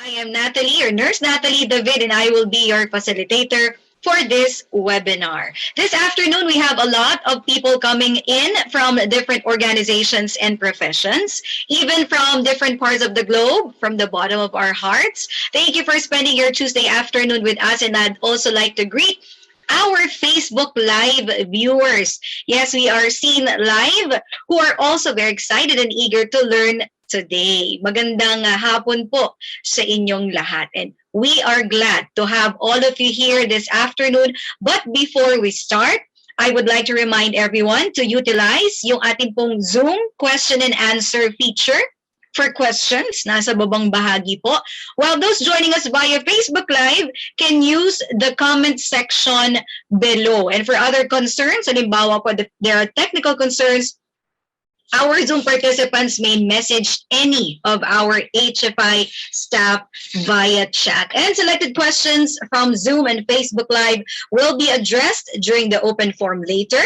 I am Natalie, or Nurse Natalie David, and I will be your facilitator for this webinar. This afternoon, we have a lot of people coming in from different organizations and professions, even from different parts of the globe, from the bottom of our hearts. Thank you for spending your Tuesday afternoon with us, and I'd also like to greet our Facebook Live viewers. Yes, we are seen live who are also very excited and eager to learn today. Magandang hapon po sa inyong lahat. And we are glad to have all of you here this afternoon. But before we start, I would like to remind everyone to utilize yung ating pong Zoom question and answer feature for questions. Nasa babang bahagi po. While those joining us via Facebook Live can use the comment section below. And for other concerns, halimbawa po, there are technical concerns, our Zoom participants may message any of our HFI staff via chat. And selected questions from Zoom and Facebook Live will be addressed during the open forum later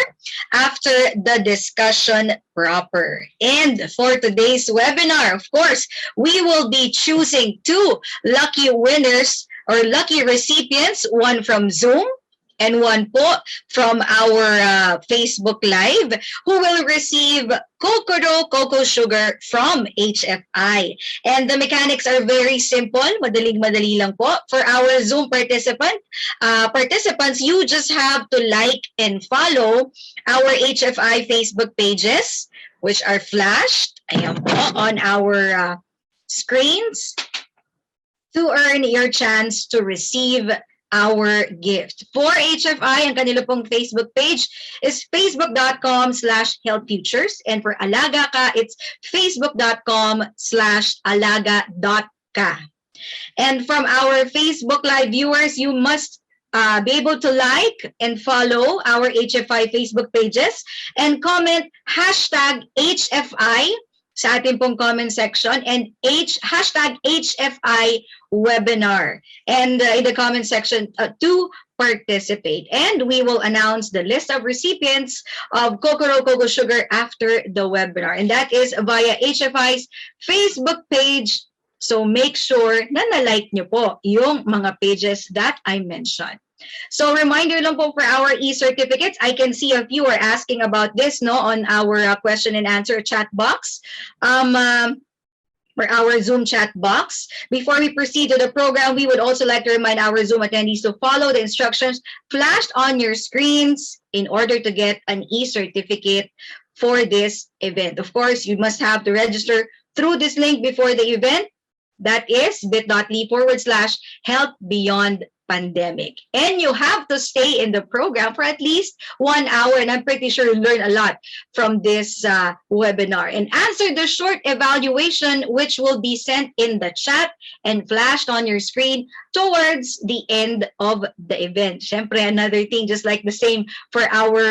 after the discussion proper. And for today's webinar, of course, we will be choosing two lucky winners or lucky recipients, one from Zoom and one po from our Facebook Live, who will receive cocoa sugar from HFI. And the mechanics are very simple. Madaling-madali lang po. For our Zoom participants, you just have to like and follow our HFI Facebook pages, which are flashed ayan po, on our screens to earn your chance to receive our gift. For HFI, ang kanila pong Facebook page is facebook.com/healthfutures. And for Alaga Ka, it's facebook.com/alaga.ka. And from our Facebook Live viewers, you must be able to like and follow our HFI Facebook pages and comment #HFI sa ating pong comment section and #HFI webinar and in the comment section to participate. And we will announce the list of recipients of cocoa sugar after the webinar. And that is via HFI's Facebook page. So make sure na na-like nyo po yung mga pages that I mentioned. So reminder lang po for our e-certificates, I can see a few are asking about this on our question and answer chat box. For our Zoom chat box. Before we proceed to the program, we would also like to remind our Zoom attendees to follow the instructions flashed on your screens in order to get an e-certificate for this event. Of course, you must have to register through this link before the event. That is bit.ly/healthbeyondpandemic. And you have to stay in the program for at least 1 hour. And I'm pretty sure you'll learn a lot from this webinar. And answer the short evaluation, which will be sent in the chat and flashed on your screen towards the end of the event. Syempre, another thing, just like the same for our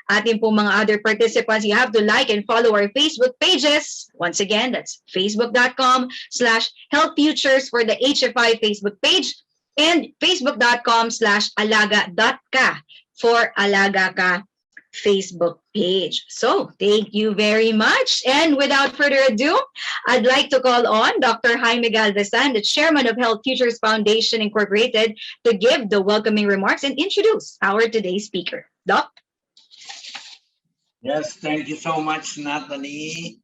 ating pong mga other participants, you have to like and follow our Facebook pages. Once again, that's facebook.com/healthfutures for the HFI Facebook page and facebook.com/alaga.ka for Alaga Ka Facebook page. So thank you very much. And without further ado, I'd like to call on Dr. Jaime Galvezan, the chairman of Health Futures Foundation Incorporated, to give the welcoming remarks and introduce our today's speaker. Doc? Yes, thank you so much, Natalie.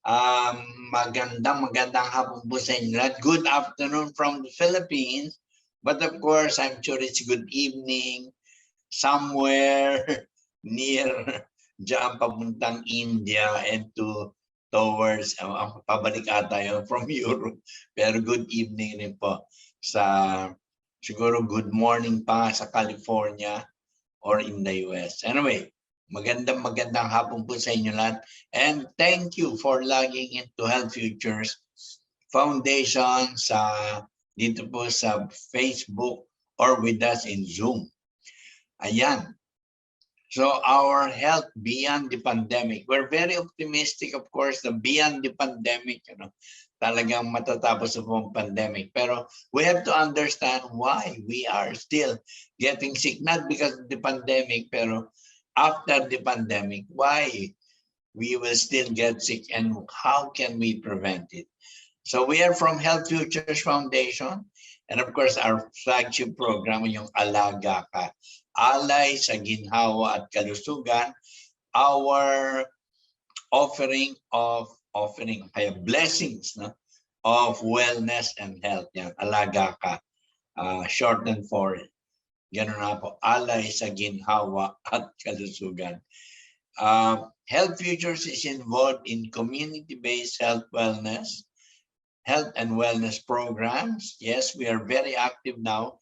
Magandang hapon po sa inyo lahat. Good afternoon from the Philippines. But of course, I'm sure it's good evening somewhere near dyan papuntang India and towards pabalik ata yun from Europe. Pero good evening rin po sa siguro good morning pa sa California or in the US. Anyway, magandang hapon po sa inyo lahat. And thank you for logging into Health Futures Foundation dito po sa Facebook or with us in Zoom. Ayan. So our health beyond the pandemic. We're very optimistic, of course, na beyond the pandemic, talagang matatapos ang pandemic. Pero we have to understand why we are still getting sick, not because of the pandemic, pero after the pandemic, why we will still get sick and how can we prevent it? So we are from Health Futures Foundation. And of course, our flagship program, yung Alaga Ka. Alay sa ginhawa at kalusugan, our kaya blessings, no, of wellness and health. Yan, Alaga Ka. Shortened for it. Ganun na po, alay sa ginhawa at kalusugan. Health Futures is involved in community-based health and wellness programs. Yes, we are very active now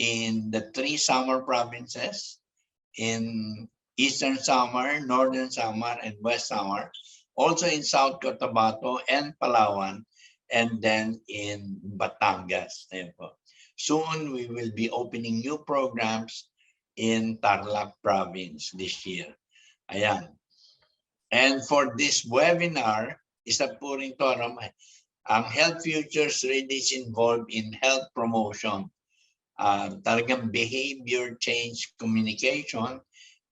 in the 3 summer provinces, in Eastern Samar, Northern Samar, and West Samar. Also in South Cotabato and Palawan, and then in Batangas. Ayan po. Soon, we will be opening new programs in Tarlac province this year. Ayan. And for this webinar, isa po rin to, ang Health Futures really is involved in health promotion. Talagang behavior change communication,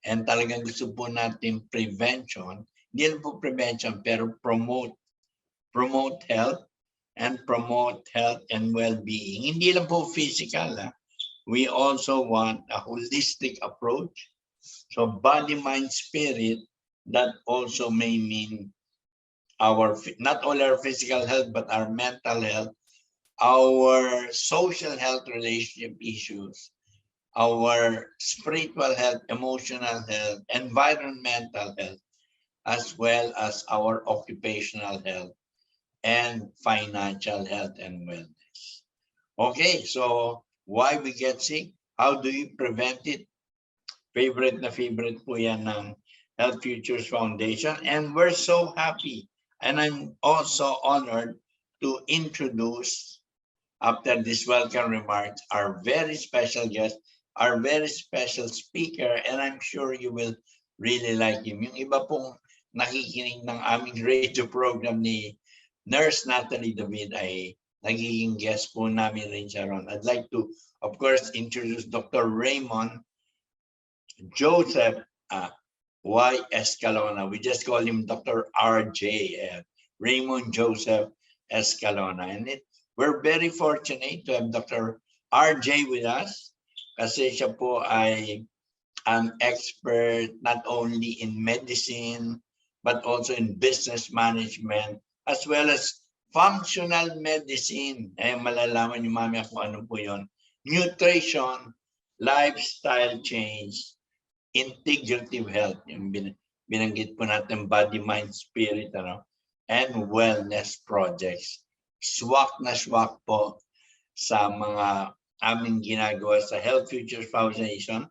and talagang gusto po natin prevention. Hindi lang po prevention, pero promote health and promote health and well-being. Hindi lang po physical. We also want a holistic approach. So body, mind, spirit, that also may mean not only our physical health, but our mental health, our social health, relationship issues, our spiritual health, emotional health, environmental health, as well as our occupational health and financial health and wellness. Okay, so why we get sick? How do you prevent it? Favorite po yan ng Health Futures Foundation. And we're so happy. And I'm also honored to introduce, after this welcome remarks, our very special guest, our very special speaker, and I'm sure you will really like him. Yung iba pong nakikinig ng aming radio program ni Nurse Natalie David ay nagiging guest po namin rin siya ron. I'd like to, of course, introduce Dr. Raymond Joseph Y. Escalona. We just call him Dr. RJ, Raymond Joseph Escalona. And we're very fortunate to have Dr. RJ with us kasi siya po ay an expert not only in medicine, but also in business management, as well as functional medicine. Malalaman niyo mamaya kung ano po yun. Nutrition, lifestyle change, integrative health, yung binanggit po natin, body, mind, spirit, and wellness projects. Swak na swak po sa mga aming ginagawa sa Health Futures Foundation.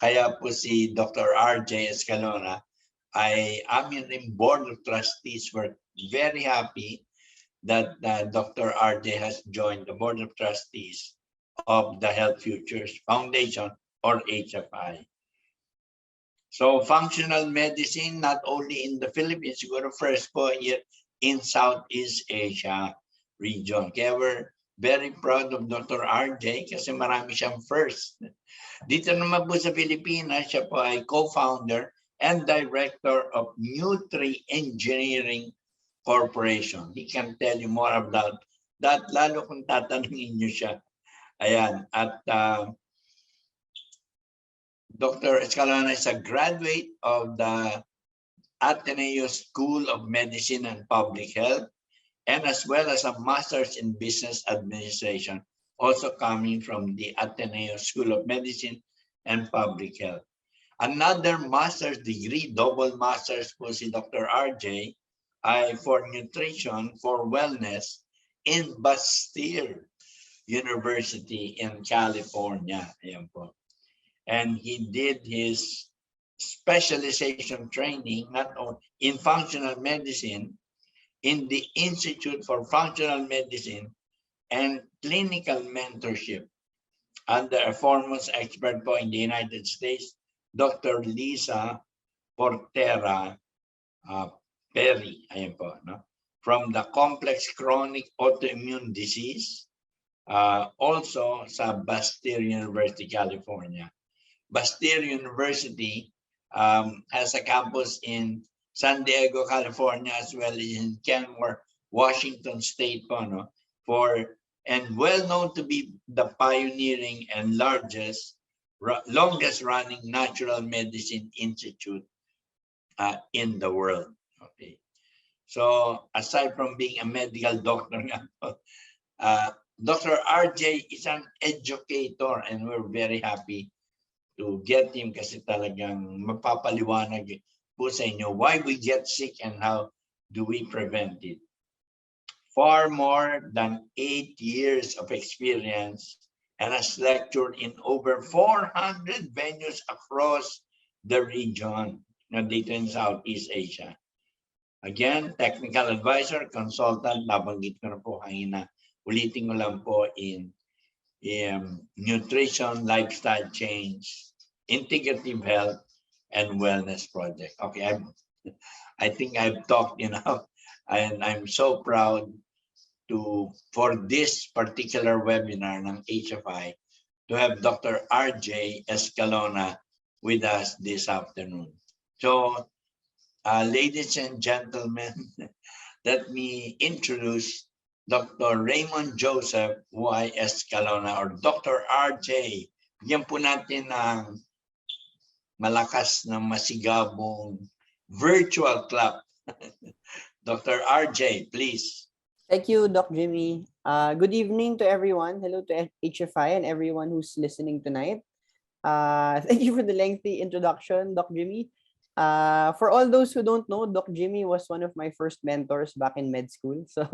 Kaya po si Dr. RJ Escalona ay amin rin board of trustees. We're very happy that Dr. RJ has joined the board of trustees of the Health Futures Foundation, or HFI. So functional medicine, not only in the Philippines, siguro first po here in Southeast Asia region. Kaya we're very proud of Dr. RJ kasi marami siyang first. Dito naman po sa Pilipinas, siya po ay co-founder and director of Nutri Engineering Corporation. He can tell you more about that, lalo kung tatanungin niyo siya. Ayan, at Dr. Escalona is a graduate of the Ateneo School of Medicine and Public Health, and as well as a master's in business administration, also coming from the Ateneo School of Medicine and Public Health. Another master's degree, double master's po si Dr. RJ, ay for nutrition, for wellness in Bastyr University in California. Ayan po. And he did his specialization training not only in functional medicine, in the Institute for Functional Medicine and Clinical Mentorship under a foremost expert po in the United States, Dr. Lisa Portera Perry, ayan po, no? From the complex chronic autoimmune disease, also sa Bastyr University, California. Bastyr University has a campus in San Diego, California, as well as in Kenmore, Washington State po, no? And well known to be the pioneering and longest running natural medicine institute in the world. Okay. So aside from being a medical doctor, Dr. RJ is an educator, and we're very happy to get him kasi talagang mapapaliwanag po sa inyo why we get sick and how do we prevent it. Far more than 8 years of experience and has lectured in over 400 venues across the region dito in Southeast Asia. Again, technical advisor, consultant, nabanggit ko na po kanina. Ulitin ko lang po in nutrition, lifestyle change, integrative health, and wellness project. Okay, I think I've talked enough, and I'm so proud for this particular webinar ng HFI to have Dr. RJ Escalona with us this afternoon. So, ladies and gentlemen, let me introduce Dr. Raymond Joseph Y. Escalona or Dr. RJ. Bigyan po natin ng malakas na masigabong virtual clap. Dr. RJ, please. Thank you, Doc Jimmy. Good evening to everyone. Hello to HFI and everyone who's listening tonight. Thank you for the lengthy introduction, Doc Jimmy. For all those who don't know, Doc Jimmy was one of my first mentors back in med school. So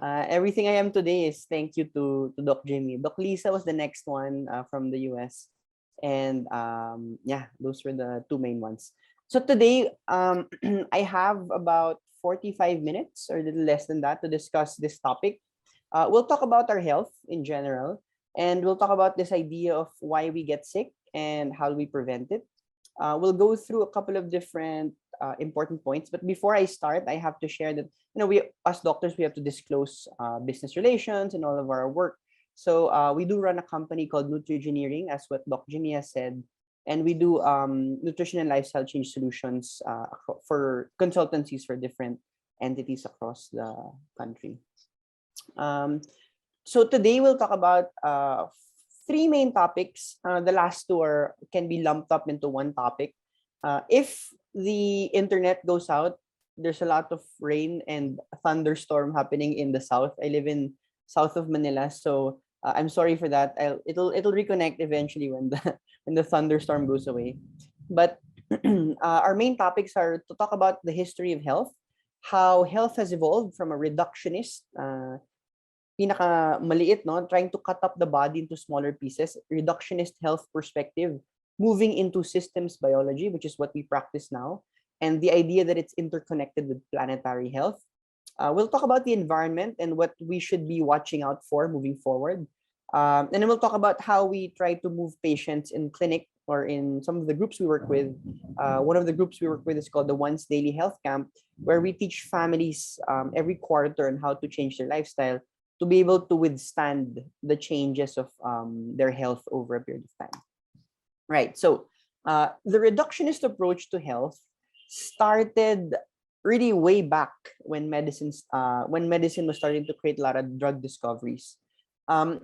everything I am today is thank you to Doc Jimmy. Doc Lisa was the next one from the US. And yeah, those were the two main ones. So today, I have about 45 minutes or a little less than that to discuss this topic. We'll talk about our health in general, and we'll talk about this idea of why we get sick and how we prevent it. We'll go through a couple of different important points, but before I start, I have to share that we as doctors we have to disclose business relations and all of our work. So we do run a company called Nutrigeneering, as what Doc Jimmy has said, and we do nutrition and lifestyle change solutions for consultancies for different entities across the country. So today we'll talk about three main topics. The last two can be lumped up into one topic. If the internet goes out, there's a lot of rain and thunderstorm happening in the south. I live in south of Manila, so I'm sorry for that. It'll reconnect eventually when the thunderstorm goes away. But our main topics are to talk about the history of health, how health has evolved from a reductionist, maliit, no, trying to cut up the body into smaller pieces, reductionist health perspective, moving into systems biology, which is what we practice now, and the idea that it's interconnected with planetary health. We'll talk about the environment and what we should be watching out for moving forward. And then we'll talk about how we try to move patients in clinic or in some of the groups we work with. One of the groups we work with is called the Once Daily Health Camp, where we teach families every quarter on how to change their lifestyle to be able to withstand the changes of their health over a period of time. Right. So the reductionist approach to health started really way back when medicine was starting to create a lot of drug discoveries.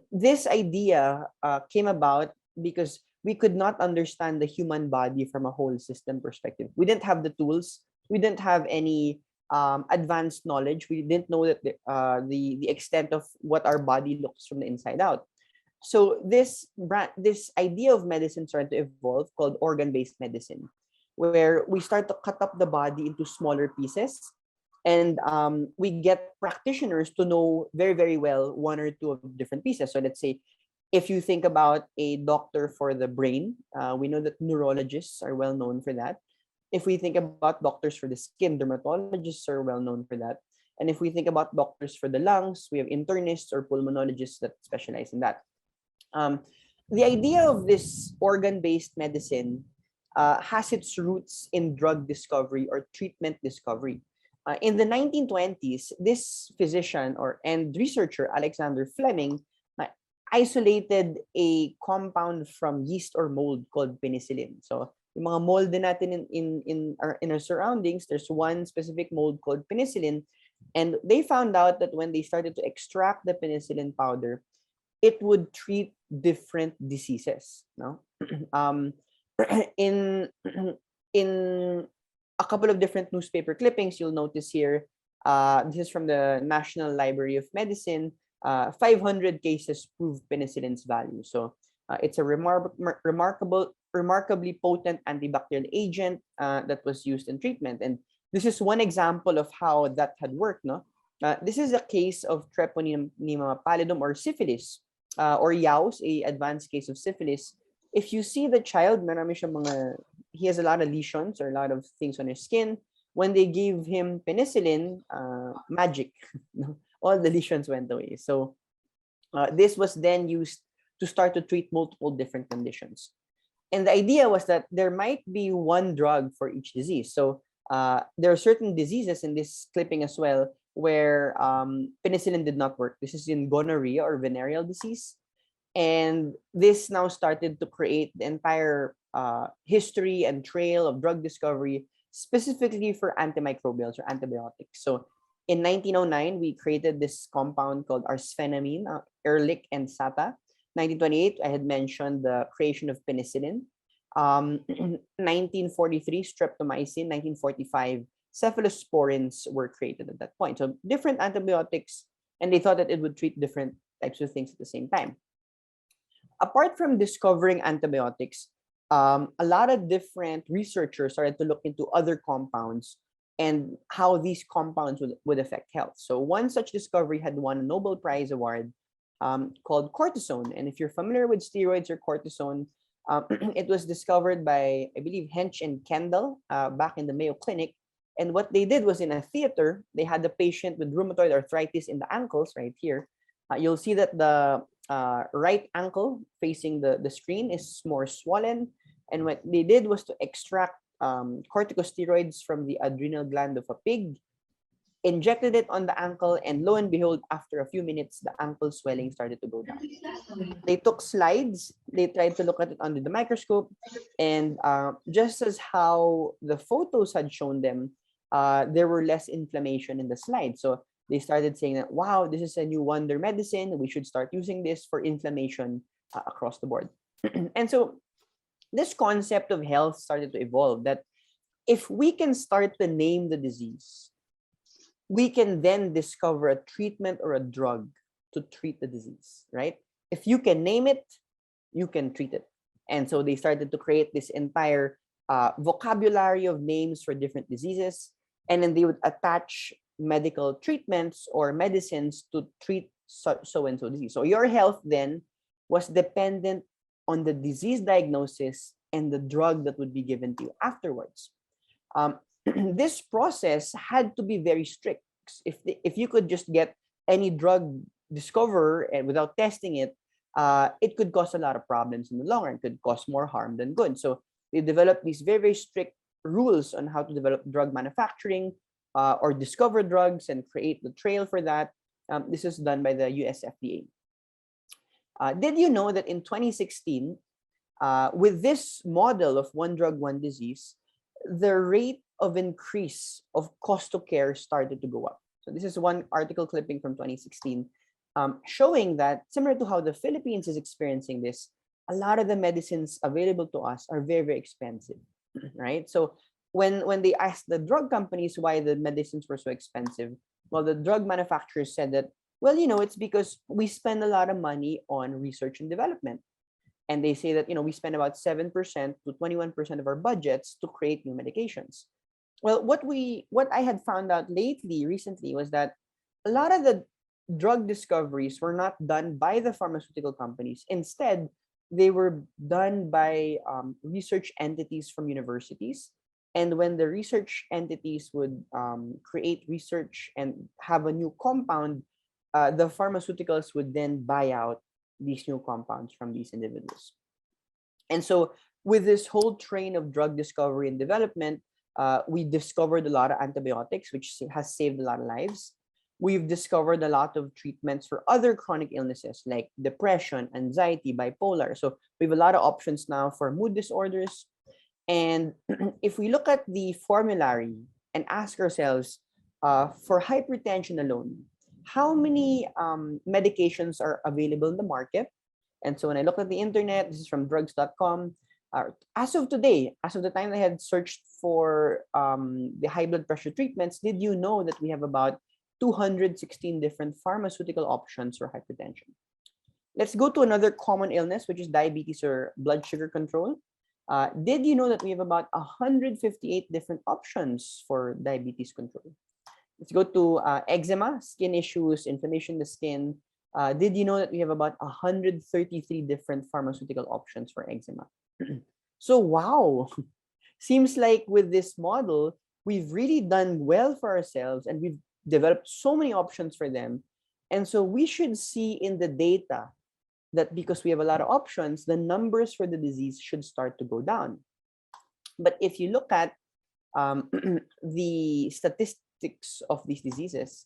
This idea came about because we could not understand the human body from a whole system perspective. We didn't have the tools. We didn't have any advanced knowledge. We didn't know that the extent of what our body looks from the inside out. So this idea of medicine started to evolve called organ-based medicine, where we start to cut up the body into smaller pieces, and we get practitioners to know very, very well one or two of different pieces. So let's say if you think about a doctor for the brain, we know that neurologists are well known for that. If we think about doctors for the skin, dermatologists are well known for that. And if we think about doctors for the lungs, we have internists or pulmonologists that specialize in that. The idea of this organ-based medicine has its roots in drug discovery or treatment discovery. In the 1920s, this physician and researcher, Alexander Fleming, isolated a compound from yeast or mold called penicillin. So, yung mga mold din natin in our surroundings, there's one specific mold called penicillin And they found out that when they started to extract the penicillin powder, it would treat different diseases. No, um, in in a couple of different newspaper clippings, you'll notice here. This is from the National Library of Medicine. 500 cases prove penicillin's value. So it's a remarkably potent antibacterial agent that was used in treatment. And this is one example of how that had worked. No, this is a case of treponema pallidum or syphilis, or yaws, a advanced case of syphilis. If you see the child, he has a lot of lesions or a lot of things on his skin. When they gave him penicillin, magic, all the lesions went away. So this was then used to start to treat multiple different conditions. And the idea was that there might be one drug for each disease. So there are certain diseases in this clipping as well where penicillin did not work. This is in gonorrhea or venereal disease. And this now started to create the entire history and trail of drug discovery, specifically for antimicrobials or antibiotics. So in 1909, we created this compound called arsphenamine, Ehrlich and Sata. 1928, I had mentioned the creation of penicillin. 1943, streptomycin. 1945, cephalosporins were created at that point. So different antibiotics, and they thought that it would treat different types of things at the same time. Apart from discovering antibiotics, a lot of different researchers started to look into other compounds and how these compounds would affect health. So one such discovery had won a Nobel Prize award called cortisone. And if you're familiar with steroids or cortisone, it was discovered by, I believe, Hench and Kendall back in the Mayo Clinic. And what they did was in a theater, they had the patient with rheumatoid arthritis in the ankles right here. You'll see that the right ankle facing the screen is more swollen. And what they did was to extract corticosteroids from the adrenal gland of a pig, injected it on the ankle, and lo and behold, after a few minutes, the ankle swelling started to go down. They took slides, they tried to look at it under the microscope, and just as how the photos had shown them, there were less inflammation in the slide. So they started saying that, wow, this is a new wonder medicine. We should start using this for inflammation across the board. And so this concept of health started to evolve, that if we can start to name the disease, we can then discover a treatment or a drug to treat the disease, right? If you can name it, you can treat it. And so they started to create this entire vocabulary of names for different diseases, and then they would attach medical treatments or medicines to treat so-and-so disease. So your health then was dependent on the disease diagnosis and the drug that would be given to you afterwards. This process had to be very strict. If you could just get any drug discoverer and without testing it, it could cause a lot of problems in the long run. It could cause more harm than good. So they developed these very, very strict rules on how to develop drug manufacturing or discover drugs and create the trail for that. This is done by the US FDA. Did you know that in 2016, with this model of one drug, one disease, the rate of increase of cost of care started to go up? So this is one article clipping from 2016 showing that, similar to how the Philippines is experiencing this, a lot of the medicines available to us are very, very expensive, right? So when they asked the drug companies why the medicines were so expensive, well, the drug manufacturers said that, well, it's because we spend a lot of money on research and development. And they say that, we spend about 7% to 21% of our budgets to create new medications. Well, what I had found out recently, was that a lot of the drug discoveries were not done by the pharmaceutical companies. Instead, they were done by research entities from universities. And when the research entities would create research and have a new compound, the pharmaceuticals would then buy out these new compounds from these individuals. And so with this whole train of drug discovery and development, we discovered a lot of antibiotics, which has saved a lot of lives. We've discovered a lot of treatments for other chronic illnesses like depression, anxiety, bipolar. So we have a lot of options now for mood disorders. And if we look at the formulary and ask ourselves, for hypertension alone, how many medications are available in the market? And so when I looked at the internet, this is from drugs.com. As of today, as of the time I had searched for the high blood pressure treatments, did you know that we have about 216 different pharmaceutical options for hypertension? Let's go to another common illness, which is diabetes or blood sugar control. Did you know that we have about 158 different options for diabetes control? Let's go to eczema, skin issues, inflammation in the skin. Did you know that we have about 133 different pharmaceutical options for eczema? So, wow, seems like with this model, we've really done well for ourselves and we've developed so many options for them. And so we should see in the data that because we have a lot of options, the numbers for the disease should start to go down. But if you look at the statistics of these diseases,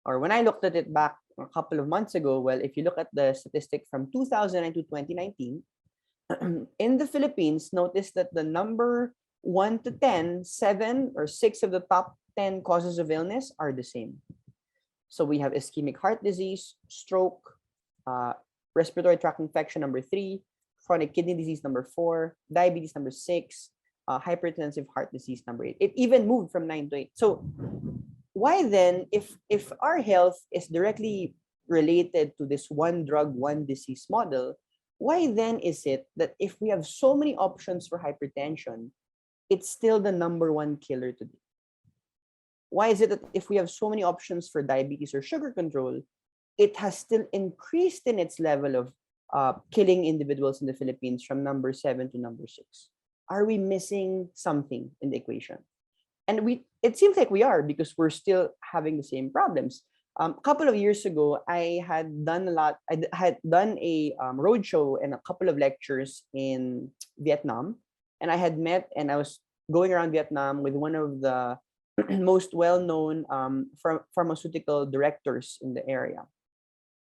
or when I looked at it back a couple of months ago, well, if you look at the statistic from 2009 to 2019, in the Philippines, notice that the number 1 to 10, 7 or 6 of the top 10 causes of illness are the same. So we have ischemic heart disease, stroke, respiratory tract infection number 3, chronic kidney disease number 4, diabetes number 6, hypertensive heart disease number 8. It even moved from 9 to 8. So why then, if our health is directly related to this one drug, one disease model, why then is it that if we have so many options for hypertension, it's still the number one killer today? Why is it that if we have so many options for diabetes or sugar control, it has still increased in its level of killing individuals in the Philippines from number 7 to number 6? Are we missing something in the equation? And it seems like we are, because we're still having the same problems. A couple of years ago, I had done a roadshow and a couple of lectures in Vietnam, and I had met and I was going around Vietnam with one of the most well-known pharmaceutical directors in the area.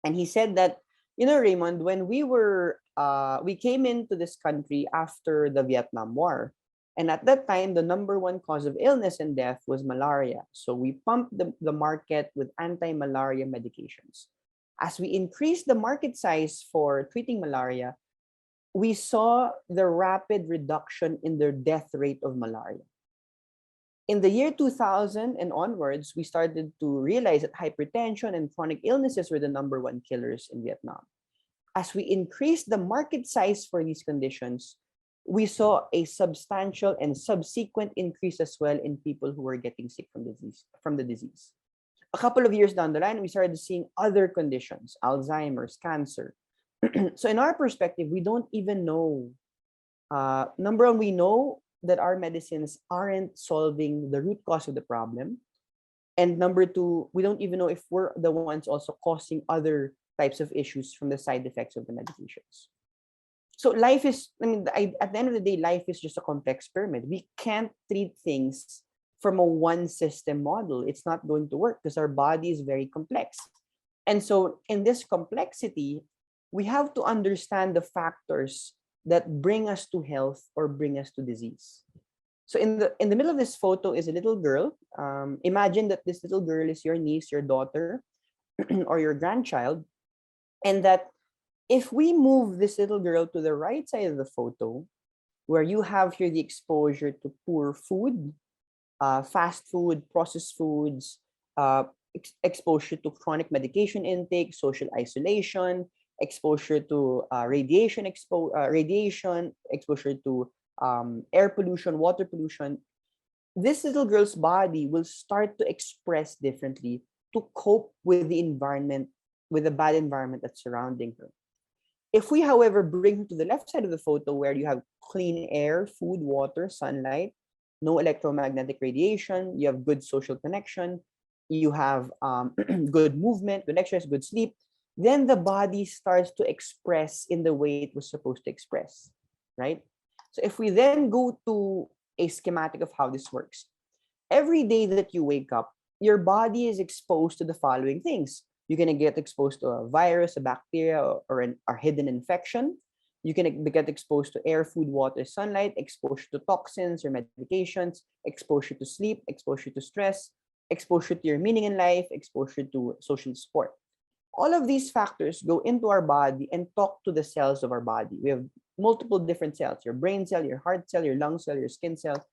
And he said that, Raymond, when we came into this country after the Vietnam War, and at that time, the number one cause of illness and death was malaria. So we pumped the market with anti-malaria medications. As we increased the market size for treating malaria, we saw the rapid reduction in the death rate of malaria. In the year 2000 and onwards, we started to realize that hypertension and chronic illnesses were the number one killers in Vietnam. As we increased the market size for these conditions, we saw a substantial and subsequent increase as well in people who were getting sick from the disease. A couple of years down the line, we started seeing other conditions, Alzheimer's, cancer. So in our perspective, we don't even know. Number one, we know that our medicines aren't solving the root cause of the problem. And number two, we don't even know if we're the ones also causing other types of issues from the side effects of the medications. So life is, at the end of the day, life is just a complex pyramid. We can't treat things from a one system model. It's not going to work because our body is very complex. And so in this complexity, we have to understand the factors that bring us to health or bring us to disease. So in the middle of this photo is a little girl. Imagine that this little girl is your niece, your daughter, or your grandchild, and that if we move this little girl to the right side of the photo, where you have here the exposure to poor food, fast food, processed foods, exposure to chronic medication intake, social isolation, exposure to radiation, exposure to air pollution, water pollution, this little girl's body will start to express differently to cope with the environment, with the bad environment that's surrounding her. If we, however, bring her to the left side of the photo where you have clean air, food, water, sunlight, no electromagnetic radiation, you have good social connection, you have good movement, good exercise, good sleep, then the body starts to express in the way it was supposed to express, right? So if we then go to a schematic of how this works, every day that you wake up, your body is exposed to the following things. You're going to get exposed to a virus, a bacteria, or a hidden infection. You can get exposed to air, food, water, sunlight, exposure to toxins or medications, exposure to sleep, exposure to stress, exposure to your meaning in life, exposure to social support. All of these factors go into our body and talk to the cells of our body. We have multiple different cells, your brain cell, your heart cell, your lung cell, your skin cell.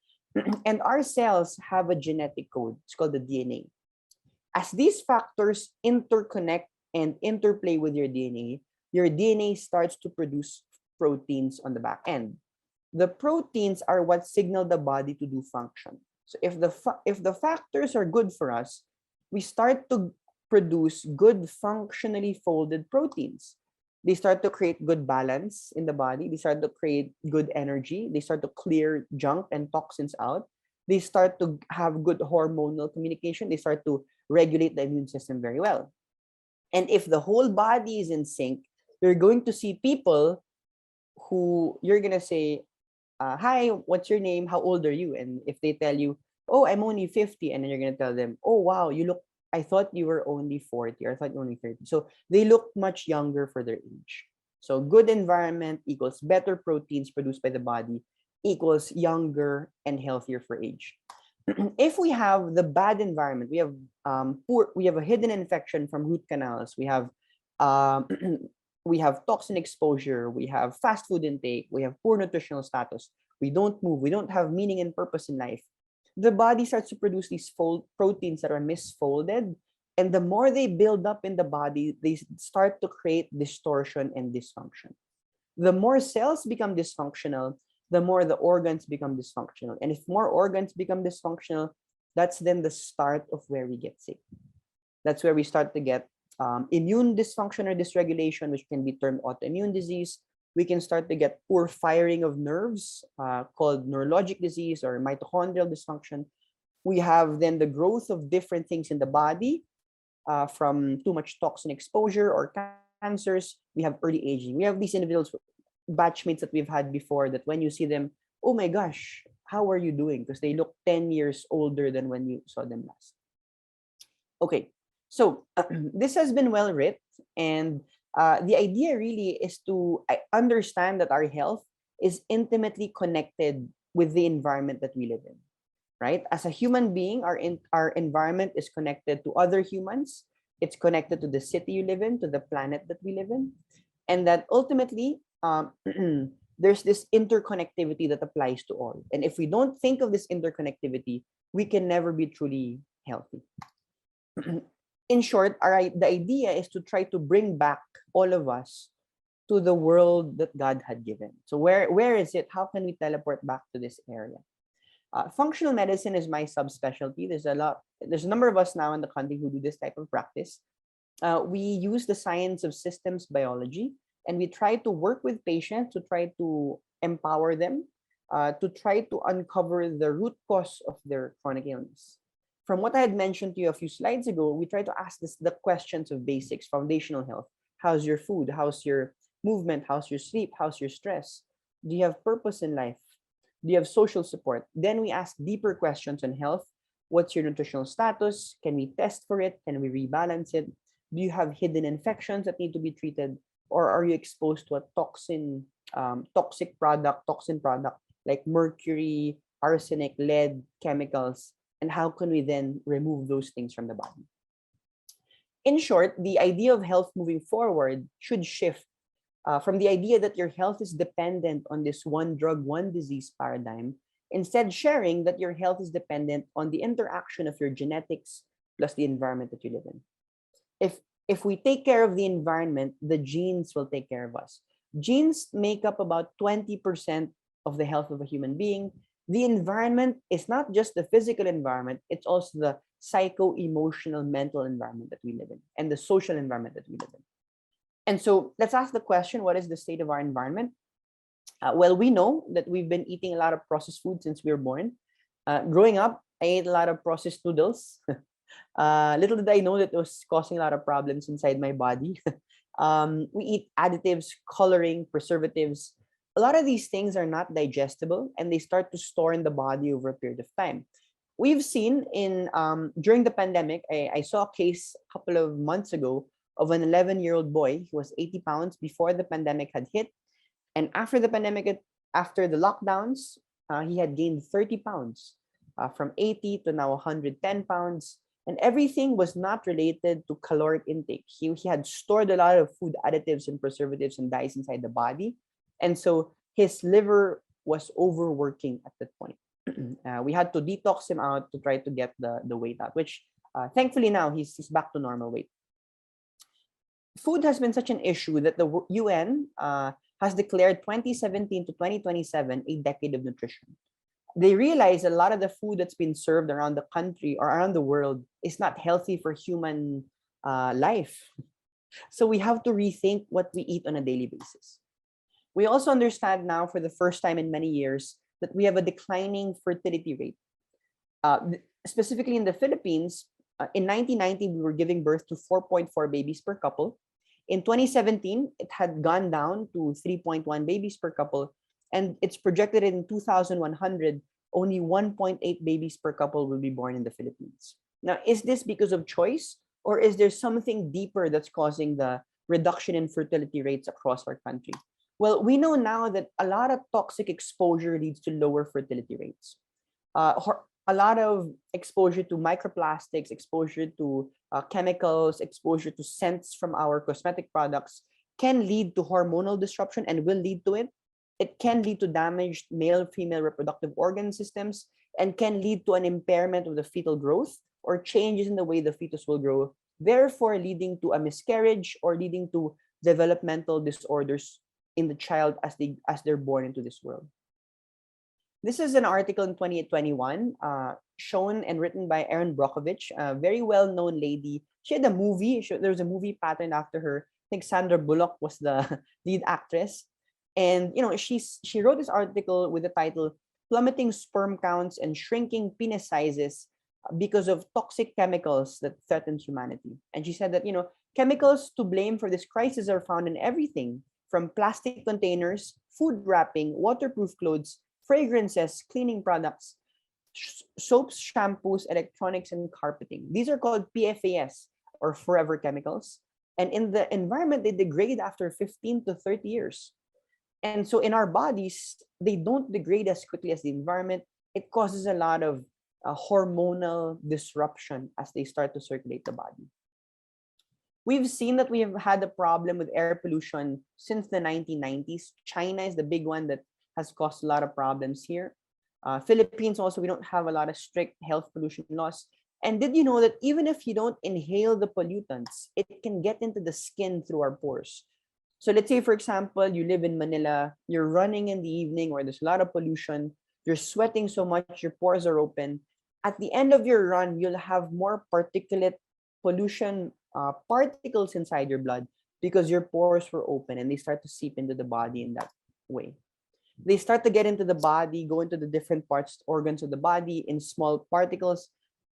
And our cells have a genetic code. It's called the DNA. As these factors interconnect and interplay with your DNA starts to produce proteins on the back end. The proteins are what signal the body to do function. So if the factors are good for us, we start to produce good functionally folded proteins. They start to create good balance in the body. They start to create good energy. They start to clear junk and toxins out. They start to have good hormonal communication. They start to regulate the immune system very well. And if the whole body is in sync, you're going to see people who you're going to say, hi, what's your name? How old are you? And if they tell you, oh, I'm only 50, and then you're going to tell them, oh, wow, I thought you were only 40, or I thought you were only 30. So they look much younger for their age. So good environment equals better proteins produced by the body equals younger and healthier for age. If we have the bad environment, we have a hidden infection from root canals, we have um, we have toxin exposure, we have fast food intake, we have poor nutritional status, we don't move, we don't have meaning and purpose in life, the body starts to produce these proteins that are misfolded. And the more they build up in the body, they start to create distortion and dysfunction. The more cells become dysfunctional, the more the organs become dysfunctional. And if more organs become dysfunctional, that's then the start of where we get sick. That's where we start to get immune dysfunction or dysregulation, which can be termed autoimmune disease. We can start to get poor firing of nerves, called neurologic disease or mitochondrial dysfunction. We have then the growth of different things in the body from too much toxin exposure or cancers. We have early aging. We have these individuals, batchmates that we've had before, that when you see them, oh my gosh, how are you doing? Because they look 10 years older than when you saw them last. Okay, so this has been well written, and the idea really is to understand that our health is intimately connected with the environment that we live in, right? As a human being, our environment is connected to other humans. It's connected to the city you live in, to the planet that we live in, and that ultimately there's this interconnectivity that applies to all. And if we don't think of this interconnectivity, we can never be truly healthy. In short, the idea is to try to bring back all of us to the world that God had given. So where is it? How can we teleport back to this area? Functional medicine is my subspecialty. There's a number of us now in the country who do this type of practice. We use the science of systems biology, and we try to work with patients to try to empower them, to try to uncover the root cause of their chronic illness. From what I had mentioned to you a few slides ago, we try to ask the questions of basics, foundational health. How's your food? How's your movement? How's your sleep? How's your stress? Do you have purpose in life? Do you have social support? Then we ask deeper questions on health. What's your nutritional status? Can we test for it? Can we rebalance it? Do you have hidden infections that need to be treated? Or are you exposed to a toxin product like mercury, arsenic, lead, chemicals? And how can we then remove those things from the body? In short, the idea of health moving forward should shift from the idea that your health is dependent on this one drug, one disease paradigm, instead sharing that your health is dependent on the interaction of your genetics plus the environment that you live in. If we take care of the environment, the genes will take care of us. Genes make up about 20% of the health of a human being. The environment is not just the physical environment, it's also the psycho-emotional, mental environment that we live in and the social environment that we live in. And so let's ask the question, what is the state of our environment? Well, we know that we've been eating a lot of processed food since we were born. Growing up, I ate a lot of processed noodles. Little did I know that it was causing a lot of problems inside my body. We eat additives, coloring, preservatives. A lot of these things are not digestible, and they start to store in the body over a period of time. We've seen during the pandemic, I saw a case a couple of months ago of an 11-year-old boy who was 80 pounds before the pandemic had hit. And after the pandemic, after the lockdowns, he had gained 30 pounds from 80 to now 110 pounds. And everything was not related to caloric intake. He had stored a lot of food additives and preservatives and dyes inside the body. And so his liver was overworking at that point. We had to detox him out to try to get the weight out, which thankfully now he's back to normal weight. Food has been such an issue that the UN has declared 2017 to 2027 a decade of nutrition. They realize a lot of the food that's been served around the country or around the world is not healthy for human life. So we have to rethink what we eat on a daily basis. We also understand now for the first time in many years that we have a declining fertility rate. Specifically in the Philippines, in 1990, we were giving birth to 4.4 babies per couple. In 2017, it had gone down to 3.1 babies per couple. And it's projected in 2100, only 1.8 babies per couple will be born in the Philippines. Now, is this because of choice, or is there something deeper that's causing the reduction in fertility rates across our country? Well, we know now that a lot of toxic exposure leads to lower fertility rates. A lot of exposure to microplastics, exposure to chemicals, exposure to scents from our cosmetic products can lead to hormonal disruption and will lead to it. It can lead to damaged male-female reproductive organ systems and can lead to an impairment of the fetal growth or changes in the way the fetus will grow, therefore leading to a miscarriage or leading to developmental disorders in the child as they're born into this world. This is an article in 2021 shown and written by Erin Brockovich, a very well-known lady. She had a movie. There was a movie patterned after her. I think Sandra Bullock was the lead actress. And she wrote this article with the title "Plummeting Sperm Counts and Shrinking Penis Sizes Because of Toxic Chemicals That Threaten Humanity." And she said that chemicals to blame for this crisis are found in everything from plastic containers, food wrapping, waterproof clothes, fragrances, cleaning products, soaps, shampoos, electronics, and carpeting. These are called PFAS or forever chemicals. And in the environment, they degrade after 15 to 30 years. And so in our bodies, they don't degrade as quickly as the environment. It causes a lot of hormonal disruption as they start to circulate the body. We've seen that we have had a problem with air pollution since the 1990s. China is the big one that has caused a lot of problems here. Philippines also, we don't have a lot of strict health pollution laws. And did you know that even if you don't inhale the pollutants, it can get into the skin through our pores? So let's say, for example, you live in Manila, you're running in the evening where there's a lot of pollution, you're sweating so much, your pores are open. At the end of your run, you'll have more particulate pollution particles inside your blood because your pores were open and they start to seep into the body in that way. They start to get into the body, go into the different parts, organs of the body in small particles.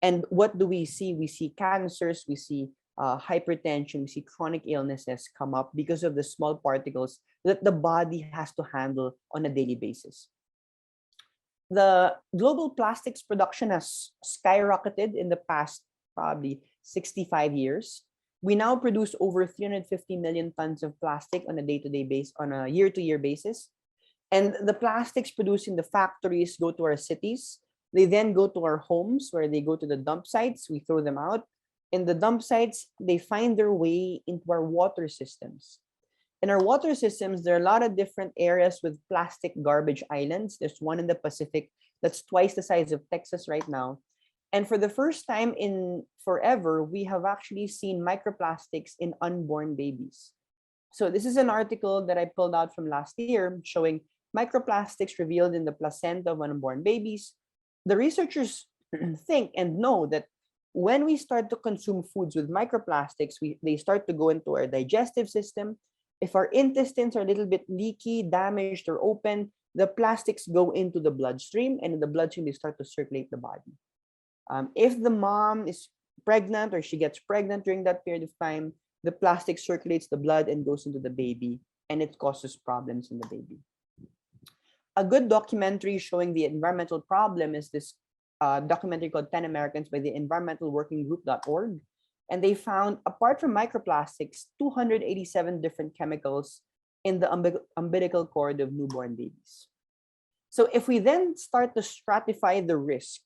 And what do we see? We see cancers, we see hypertension, we see chronic illnesses come up because of the small particles that the body has to handle on a daily basis. The global plastics production has skyrocketed in the past probably 65 years. We now produce over 350 million tons of plastic on a day-to-day basis, on a year-to-year basis. And the plastics produced in the factories go to our cities. They then go to our homes where they go to the dump sites. We throw them out. In the dump sites, they find their way into our water systems. In our water systems, there are a lot of different areas with plastic garbage islands. There's one in the Pacific that's twice the size of Texas right now. And for the first time in forever, we have actually seen microplastics in unborn babies. So this is an article that I pulled out from last year showing microplastics revealed in the placenta of unborn babies. The researchers think and know that when we start to consume foods with microplastics, they start to go into our digestive system. If our intestines are a little bit leaky, damaged, or open, the plastics go into the bloodstream, and in the bloodstream, they start to circulate the body. If the mom is pregnant or she gets pregnant during that period of time, the plastic circulates the blood and goes into the baby, and it causes problems in the baby. A good documentary showing the environmental problem is this documentary called 10 Americans by the environmentalworkinggroup.org. And they found, apart from microplastics, 287 different chemicals in the umbilical cord of newborn babies. So if we then start to stratify the risk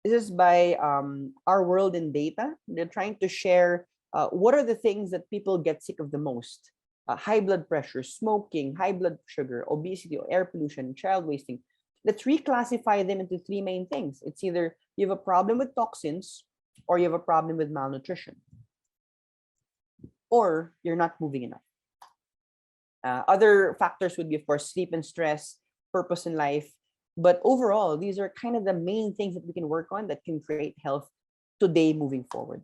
This is by Our World in Data. They're trying to share what are the things that people get sick of the most. High blood pressure, smoking, high blood sugar, obesity, air pollution, child wasting. Let's reclassify them into three main things. It's either you have a problem with toxins, or you have a problem with malnutrition, or you're not moving enough. Other factors would be, of course, sleep and stress, purpose in life. But overall, these are kind of the main things that we can work on that can create health today moving forward.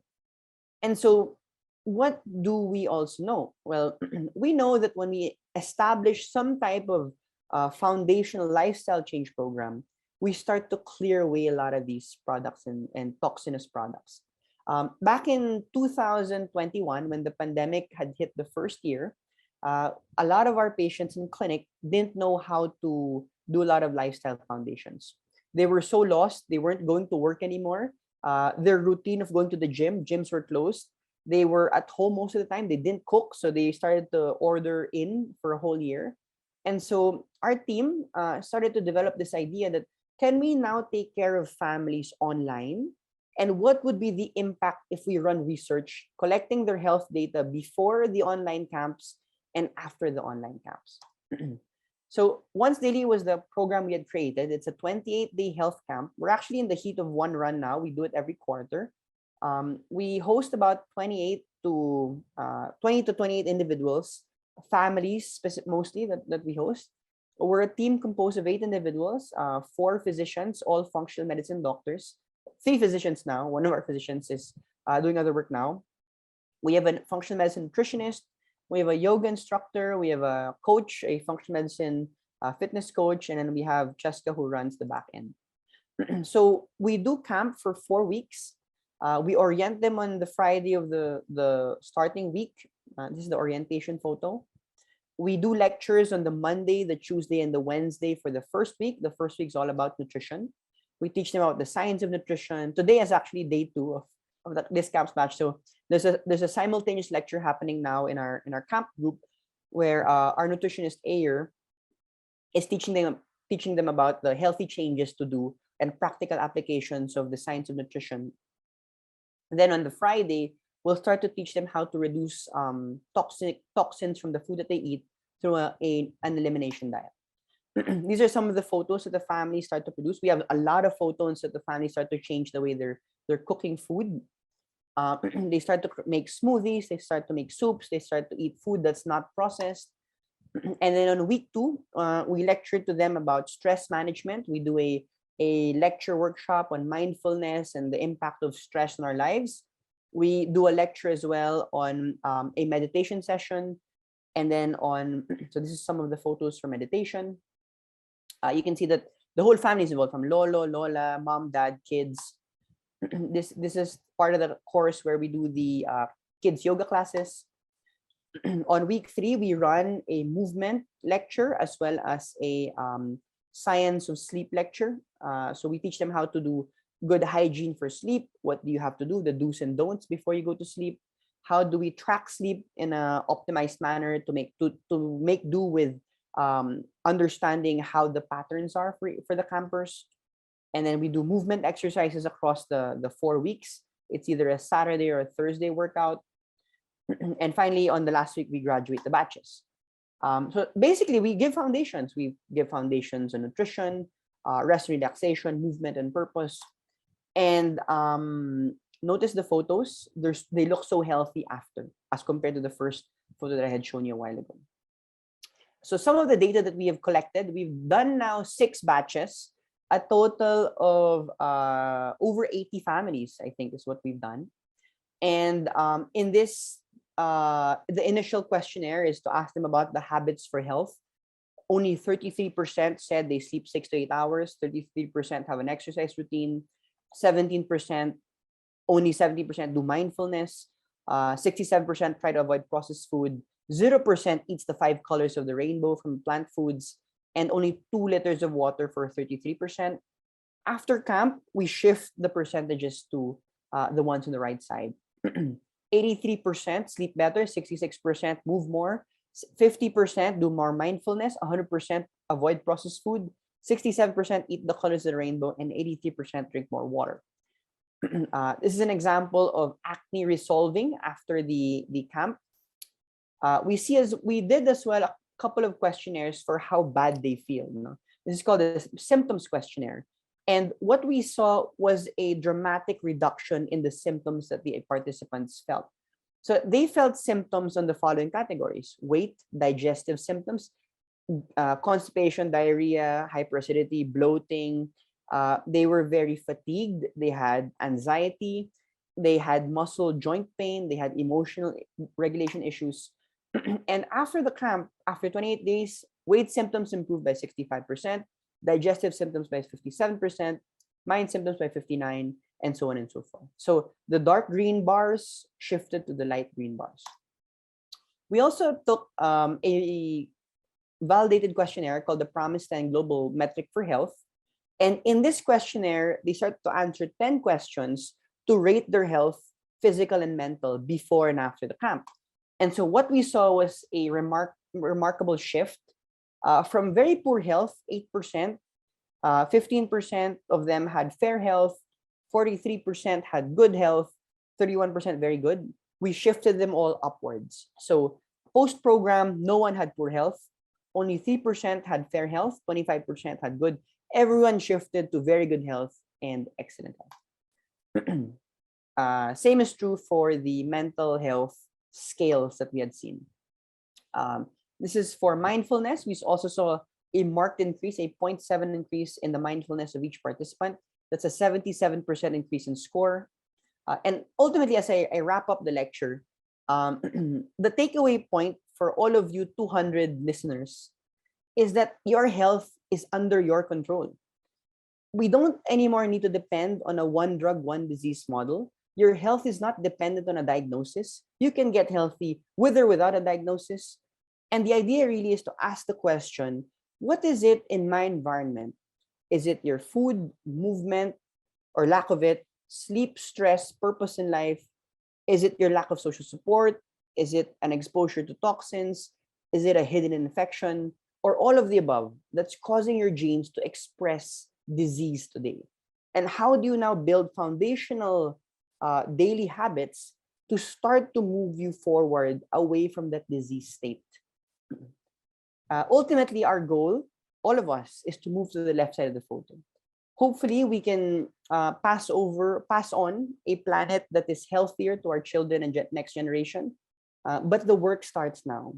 And so, what do we also know? Well, we know that when we establish some type of foundational lifestyle change program, we start to clear away a lot of these products and toxinous products. Back in 2021, when the pandemic had hit the first year, a lot of our patients in clinic didn't know how to do a lot of lifestyle foundations. They were so lost, they weren't going to work anymore. Their routine of going to the gyms were closed. They were at home most of the time. They didn't cook, so they started to order in for a whole year. And so our team started to develop this idea that, can we now take care of families online? And what would be the impact if we run research collecting their health data before the online camps and after the online camps? So Once Daily was the program we had created. It's a 28-day health camp. We're actually in the heat of one run now. We do it every quarter. We host about 20 to 28 individuals, families mostly that we host. We're a team composed of 8 individuals, 4 physicians, all functional medicine doctors, 3 physicians now. One of our physicians is doing other work now. We have a functional medicine nutritionist. We have a yoga instructor. We have a coach, a functional medicine fitness coach, and then we have Cheska who runs the back end. So we do camp for 4 weeks. We orient them on the Friday of the starting week. This is the orientation photo. We do lectures on the Monday, the Tuesday, and the Wednesday for the first week. The first week is all about nutrition. We teach them about the science of nutrition. Today is actually day 2 of this camp's batch. So there's a simultaneous lecture happening now in our camp group, where our nutritionist Ayer is teaching them about the healthy changes to do and practical applications of the science of nutrition. And then on the Friday, we'll start to teach them how to reduce toxins from the food that they eat through an elimination diet. These are some of the photos that the families start to produce. We have a lot of photos that the families start to change the way they're cooking food. They start to make smoothies, they start to make soups, they start to eat food that's not processed. And then on week 2, we lecture to them about stress management. We do a lecture workshop on mindfulness and the impact of stress in our lives. We do a lecture as well on a meditation session. And then so this is some of the photos for meditation. You can see that the whole family is involved, from Lolo, Lola, mom, dad, kids. This is part of the course where we do the kids yoga classes. On week 3, we run a movement lecture as well as a science of sleep lecture. So we teach them how to do good hygiene for sleep. What do you have to do? The do's and don'ts before you go to sleep. How do we track sleep in an optimized manner to make do with understanding how the patterns are for the campers. And then we do movement exercises across the 4 weeks. It's either a Saturday or a Thursday workout. And finally, on the last week, we graduate the batches. So basically, we give foundations. We give foundations on nutrition, rest and relaxation, movement and purpose. And notice the photos. They look so healthy after, as compared to the first photo that I had shown you a while ago. So some of the data that we have collected, we've done now 6 batches, a total of over 80 families, I think is what we've done. And in this, the initial questionnaire is to ask them about the habits for health. Only 33% said they sleep 6 to 8 hours. 33% have an exercise routine. 17%, only 70% do mindfulness. 67% try to avoid processed food. 0% eats the 5 colors of the rainbow from plant foods, and only 2 liters of water for 33%. After camp, we shift the percentages to the ones on the right side. 83% sleep better, 66% move more, 50% do more mindfulness, 100% avoid processed food, 67% eat the colors of the rainbow, and 83% drink more water. This is an example of acne resolving after the camp. We did as well a couple of questionnaires for how bad they feel. This is called the symptoms questionnaire. And what we saw was a dramatic reduction in the symptoms that the participants felt. So they felt symptoms on the following categories: weight, digestive symptoms, constipation, diarrhea, hyperacidity, bloating. They were very fatigued. They had anxiety. They had muscle joint pain. They had emotional regulation issues. And after the camp, after 28 days, weight symptoms improved by 65%, digestive symptoms by 57%, mind symptoms by 59%, and so on and so forth. So the dark green bars shifted to the light green bars. We also took a validated questionnaire called the Promised Land Global Metric for Health. And in this questionnaire, they start to answer 10 questions to rate their health, physical and mental, before and after the camp. And so what we saw was a remarkable shift from very poor health, 8%, 15% of them had fair health, 43% had good health, 31% very good. We shifted them all upwards. So post-program, no one had poor health. Only 3% had fair health, 25% had good. Everyone shifted to very good health and excellent health. Same is true for the mental health scales that we had seen. This is for mindfulness. We also saw a marked increase, a 0.7 increase in the mindfulness of each participant. That's a 77% increase in score. And ultimately, as I wrap up the lecture, the takeaway point for all of you 200 listeners is that your health is under your control. We don't anymore need to depend on a one drug, one disease model. Your health is not dependent on a diagnosis. You can get healthy with or without a diagnosis. And the idea really is to ask the question, what is it in my environment? Is it your food, movement, or lack of it, sleep, stress, purpose in life? Is it your lack of social support? Is it an exposure to toxins? Is it a hidden infection? Or all of the above that's causing your genes to express disease today? And how do you now build foundational daily habits to start to move you forward away from that disease state? Ultimately, our goal, all of us, is to move to the left side of the photo. Hopefully, we can pass on a planet that is healthier to our children and next generation. But the work starts now.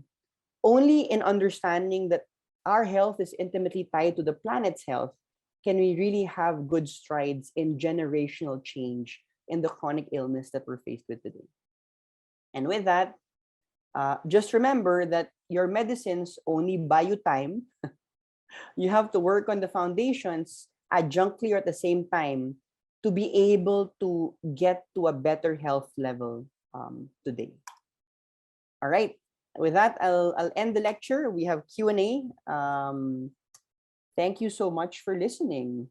Only in understanding that our health is intimately tied to the planet's health can we really have good strides in generational change in the chronic illness that we're faced with today. And with that, just remember that your medicines only buy you time. You have to work on the foundations adjunctly or at the same time to be able to get to a better health level today. All right. With that, I'll end the lecture. We have Q&A. Thank you so much for listening.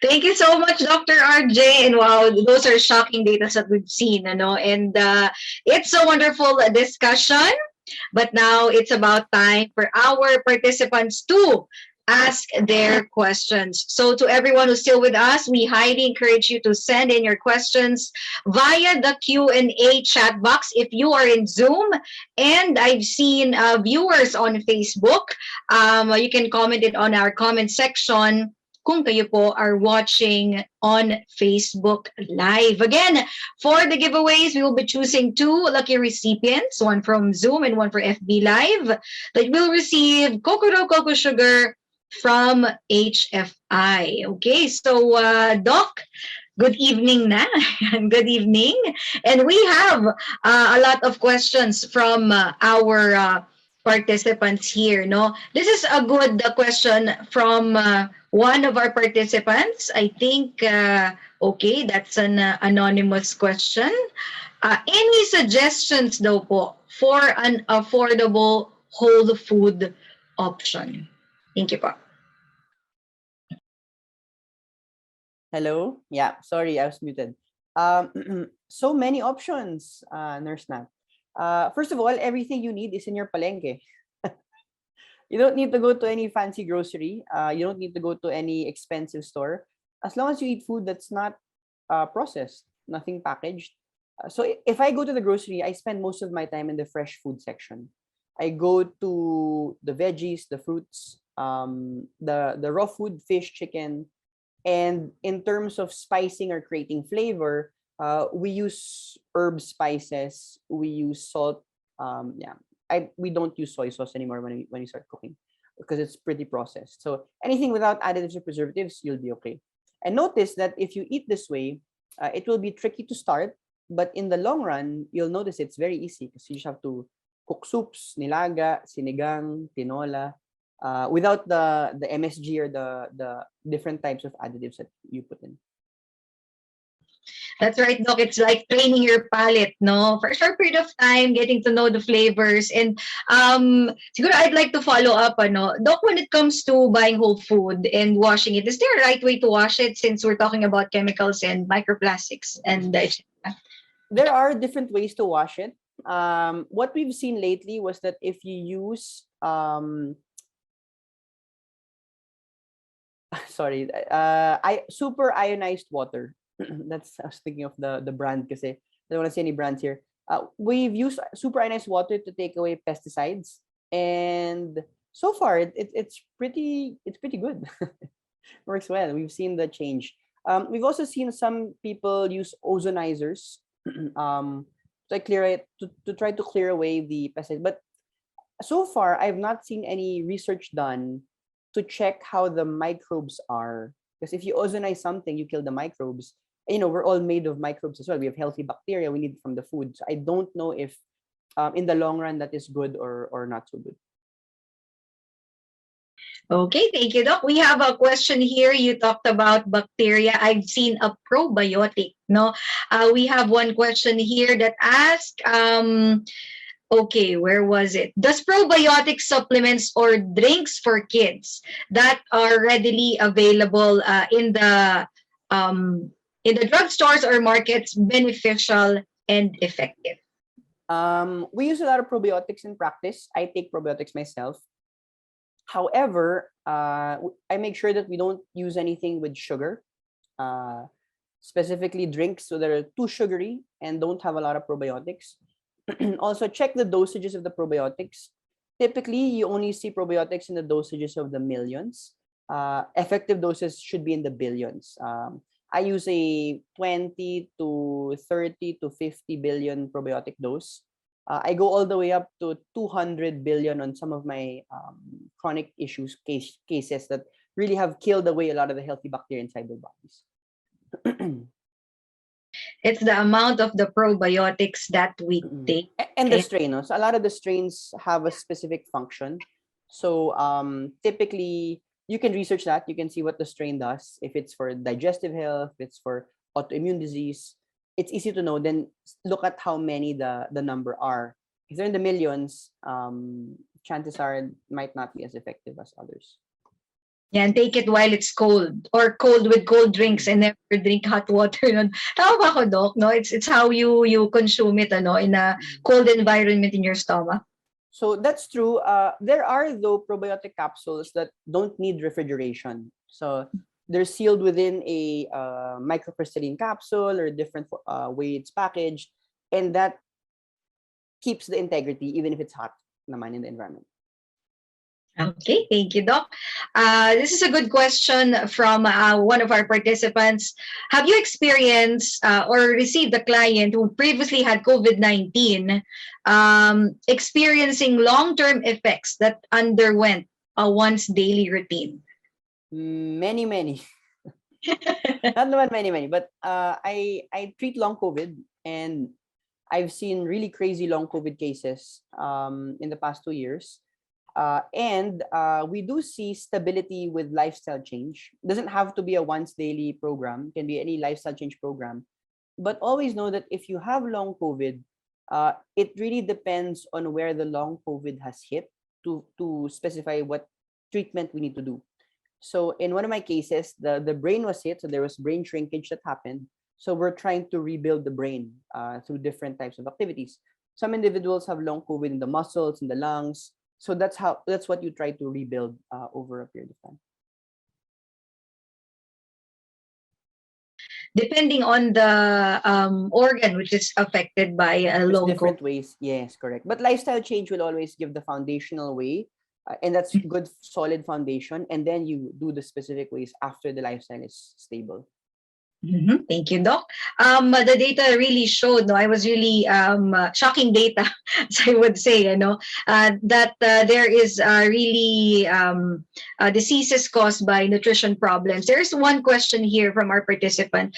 Thank you so much, Dr. RJ. And wow, those are shocking data that we've seen, and it's a wonderful discussion. But now it's about time for our participants to ask their questions. So to everyone who's still with us, we highly encourage you to send in your questions via the Q&A chat box if you are in Zoom. And I've seen viewers on Facebook. You can comment it on our comment section kung kayo po are watching on Facebook Live. Again, for the giveaways, we will be choosing 2 lucky recipients, one from Zoom and one for FB Live, that will receive Kokoro Coco Sugar from HFI. Okay, so Doc, good evening na. Good evening. And we have a lot of questions from our participants here. No, this is a good question from one of our participants. I think, okay, that's an anonymous question. Any suggestions daw po for an affordable whole food option? Thank you po. Hello? Yeah, sorry, I was muted. So many options, Nurse Nat. First of all, everything you need is in your palengke. You don't need to go to any fancy grocery. You don't need to go to any expensive store. As long as you eat food that's not processed, nothing packaged. So if I go to the grocery, I spend most of my time in the fresh food section. I go to the veggies, the fruits, the raw food, fish, chicken, and in terms of spicing or creating flavor, we use herb spices. We use salt. Yeah, we don't use soy sauce anymore when we start cooking because it's pretty processed. So anything without additives or preservatives, you'll be okay. And notice that if you eat this way, it will be tricky to start, but in the long run, you'll notice it's very easy because you just have to cook soups, nilaga, sinigang, tinola, without the MSG or the different types of additives that you put in. That's right, Doc. It's like training your palate, no? For a short period of time, getting to know the flavors. And siguro I'd like to follow up, ano, Doc, when it comes to buying whole food and washing it, is there a right way to wash it since we're talking about chemicals and microplastics and There are different ways to wash it. What we've seen lately was that if you use sorry, super ionized water. That's I was thinking of the brand because I don't want to see any brands here. We've used super ionized water to take away pesticides, and so far it's pretty good. Works well. We've seen the change. We've also seen some people use ozonizers to clear it to try to clear away the pesticides. But so far, I've not seen any research done to check how the microbes are. Because if you ozonize something, you kill the microbes. You know, we're all made of microbes as well. We have healthy bacteria we need from the food. So I don't know if in the long run that is good or not so good. Okay, thank you, Doc. We have a question here. You talked about bacteria. I've seen a probiotic. No, we have one question here that asks, okay, where was it? Does probiotic supplements or drinks for kids that are readily available in the drugstores or markets beneficial and effective? We use a lot of probiotics in practice. I take probiotics myself. However, I make sure that we don't use anything with sugar, specifically drinks that are too sugary and don't have a lot of probiotics. Also, check the dosages of the probiotics. Typically, you only see probiotics in the dosages of the millions. Effective doses should be in the billions. I use a 20 to 30 to 50 billion probiotic dose. I go all the way up to 200 billion on some of my chronic cases that really have killed away a lot of the healthy bacteria inside their bodies. It's the amount of the probiotics that we take. And the strain. So a lot of the strains have a specific function. So typically, you can research that. You can see what the strain does. If it's for digestive health, if it's for autoimmune disease, it's easy to know. Then look at how many the number are. If they're in the millions, chances are it might not be as effective as others. Yeah, and take it while it's cold or cold with cold drinks and never drink hot water. Tama ba ako, Doc? No, it's how you consume it in a cold environment in your stomach. So that's true. There are though probiotic capsules that don't need refrigeration. So they're sealed within a microcrystalline capsule or different way it's packaged, and that keeps the integrity even if it's hot naman in the environment. Okay, thank you, Doc. This is a good question from one of our participants. Have you experienced or received a client who previously had COVID-19 experiencing long-term effects that underwent a once daily routine? Many. Not naman many, but I treat long COVID, and I've seen really crazy long COVID cases in the past 2 years. And we do see stability with lifestyle change. It doesn't have to be a once daily program. It can be any lifestyle change program. But always know that if you have long COVID, it really depends on where the long COVID has hit to specify what treatment we need to do. So in one of my cases, the brain was hit. So there was brain shrinkage that happened. So we're trying to rebuild the brain through different types of activities. Some individuals have long COVID in the muscles, in the lungs. So that's what you try to rebuild over a period of time. Depending on the organ which is affected by a There's long different COVID. ways. Yes, correct. But lifestyle change will always give the foundational way, and that's good, solid foundation. And then you do the specific ways after the lifestyle is stable. Thank you, Doc. The data really showed, no, I was really shocking data, as I would say, that there is really diseases caused by nutrition problems. There's one question here from our participant.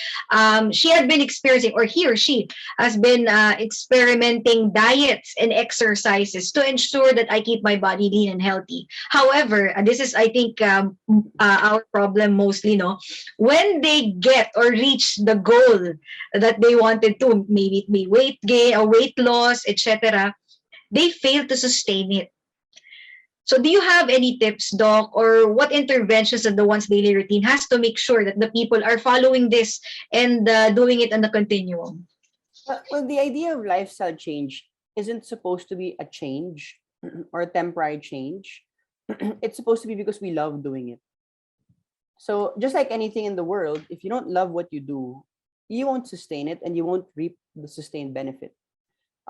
She had been experiencing, or he or she has been experimenting diets and exercises to ensure that I keep my body lean and healthy. However, and this is, I think, our problem mostly, no, when they get or reach the goal that they wanted to, maybe it be weight gain or weight loss, etc., they fail to sustain it. So do you have any tips, Doc, or what interventions in the one's daily routine has to make sure that the people are following this and doing it on the continuum? Well, the idea of lifestyle change isn't supposed to be a change or a temporary change. It's supposed to be because we love doing it. So just like anything in the world, if you don't love what you do, you won't sustain it and you won't reap the sustained benefit.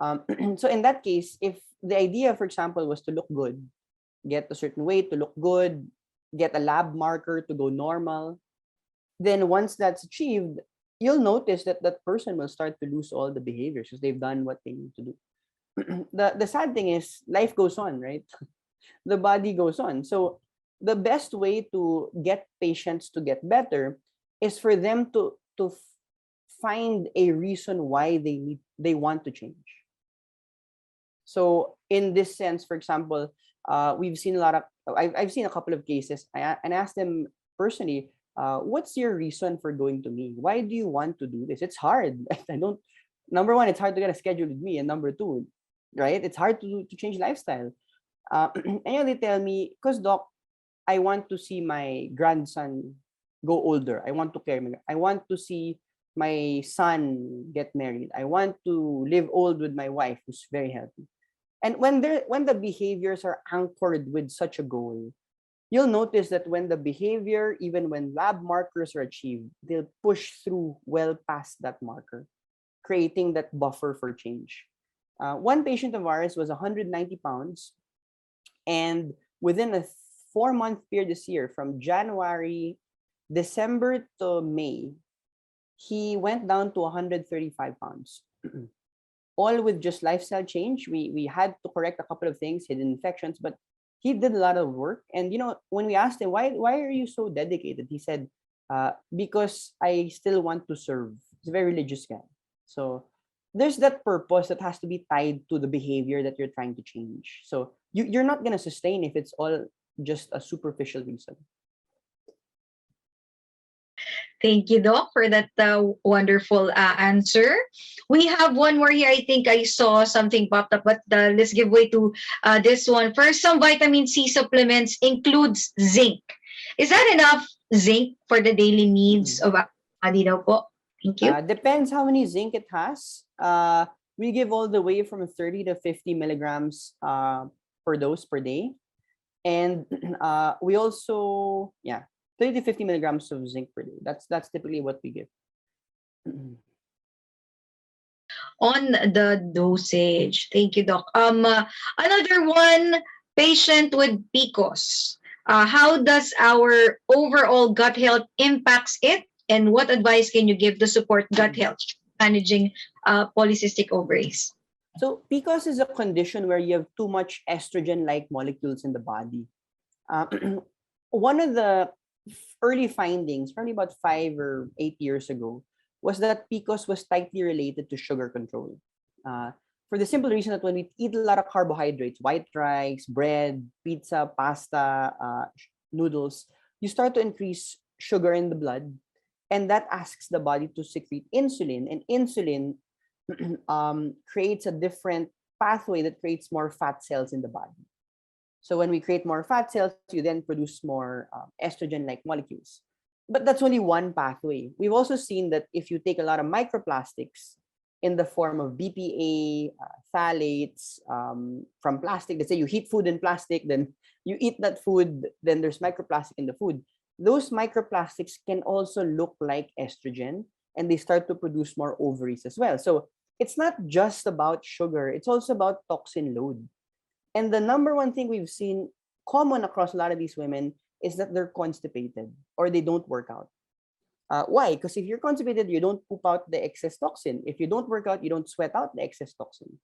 So in that case, if the idea, for example, was to look good, get a certain weight to look good, get a lab marker to go normal, then once that's achieved, you'll notice that that person will start to lose all the behaviors because they've done what they need to do. The sad thing is life goes on, right? The body goes on. So the best way to get patients to get better is for them to find a reason why they want to change. So in this sense, for example, we've seen a lot of I've seen a couple of cases and asked them personally, what's your reason for going to me? Why do you want to do this? It's hard. I don't. Number one, it's hard to get a schedule with me, and number two, right? It's hard to change lifestyle. And they tell me, because doc, I want to see my grandson go older. I want to care. I want to see my son get married. I want to live old with my wife, who's very healthy. And when the behaviors are anchored with such a goal, you'll notice that when the behavior, even when lab markers are achieved, they'll push through well past that marker, creating that buffer for change. One patient of ours was 190 pounds, and within a 4-month period this year, from December to May, he went down to 135 pounds. All with just lifestyle change. We had to correct a couple of things, hidden infections, but he did a lot of work. And when we asked him why are you so dedicated, he said, because I still want to serve. He's a very religious guy. So there's that purpose that has to be tied to the behavior that you're trying to change. So you're not gonna sustain if it's all just a superficial reason. Thank you, Doc, for that wonderful answer. We have one more here. I think I saw something popped up, but let's give way to this one. First, some vitamin C supplements includes zinc. Is that enough zinc for the daily needs of our body daw po? Thank you. Depends how many zinc it has. We give all the way from 30 to 50 milligrams per dose per day. And we also, 30 to 50 milligrams of zinc per day. That's typically what we give. On the dosage. Thank you, Doc. Another one, patient with PCOS. How does our overall gut health impacts it? And what advice can you give to support gut health managing polycystic ovaries? So PCOS is a condition where you have too much estrogen-like molecules in the body. One of the early findings, probably about 5 or 8 years ago, was that PCOS was tightly related to sugar control. For the simple reason that when we eat a lot of carbohydrates, white rice, bread, pizza, pasta, noodles, you start to increase sugar in the blood, and that asks the body to secrete insulin, and insulin creates a different pathway that creates more fat cells in the body. So when we create more fat cells, you then produce more estrogen-like molecules. But that's only one pathway. We've also seen that if you take a lot of microplastics, in the form of BPA, phthalates, from plastic. Let's say you heat food in plastic, then you eat that food, then there's microplastic in the food. Those microplastics can also look like estrogen, and they start to produce more ovaries as well. So it's not just about sugar, it's also about toxin load. And the number one thing we've seen common across a lot of these women is that they're constipated or they don't work out. Why? Because if you're constipated, you don't poop out the excess toxin. If you don't work out, you don't sweat out the excess toxin.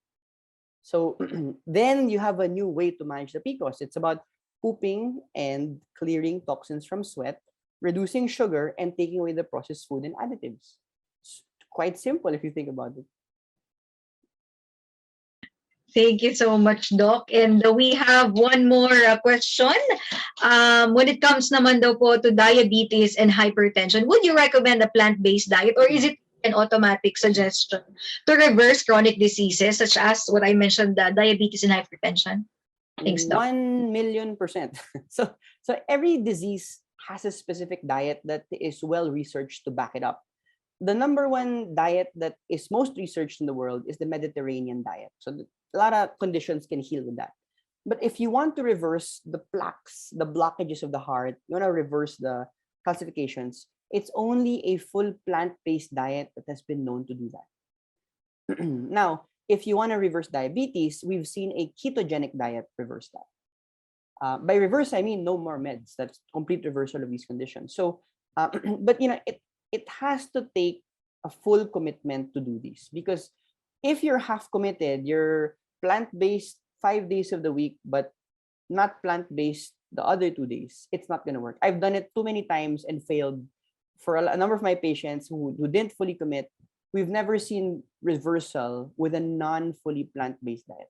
So then you have a new way to manage the PCOS. It's about pooping and clearing toxins from sweat, reducing sugar, and taking away the processed food and additives. It's quite simple if you think about it. Thank you so much, Doc. And we have one more question. When it comes naman daw po to diabetes and hypertension, would you recommend a plant-based diet, or is it an automatic suggestion to reverse chronic diseases such as what I mentioned, the diabetes and hypertension? Thanks, Doc. 1,000,000%. So every disease has a specific diet that is well researched to back it up. The number one diet that is most researched in the world is the Mediterranean diet. So a lot of conditions can heal with that. But if you want to reverse the plaques, the blockages of the heart, you want to reverse the calcifications, it's only a full plant-based diet that has been known to do that. Now, if you want to reverse diabetes, we've seen a ketogenic diet reverse that. By reverse, I mean no more meds. That's complete reversal of these conditions. So, but it has to take a full commitment to do this, because if you're half committed, you're plant-based 5 days of the week, but not plant-based the other 2 days, it's not going to work. I've done it too many times and failed. For a number of my patients who didn't fully commit, we've never seen reversal with a non-fully plant-based diet.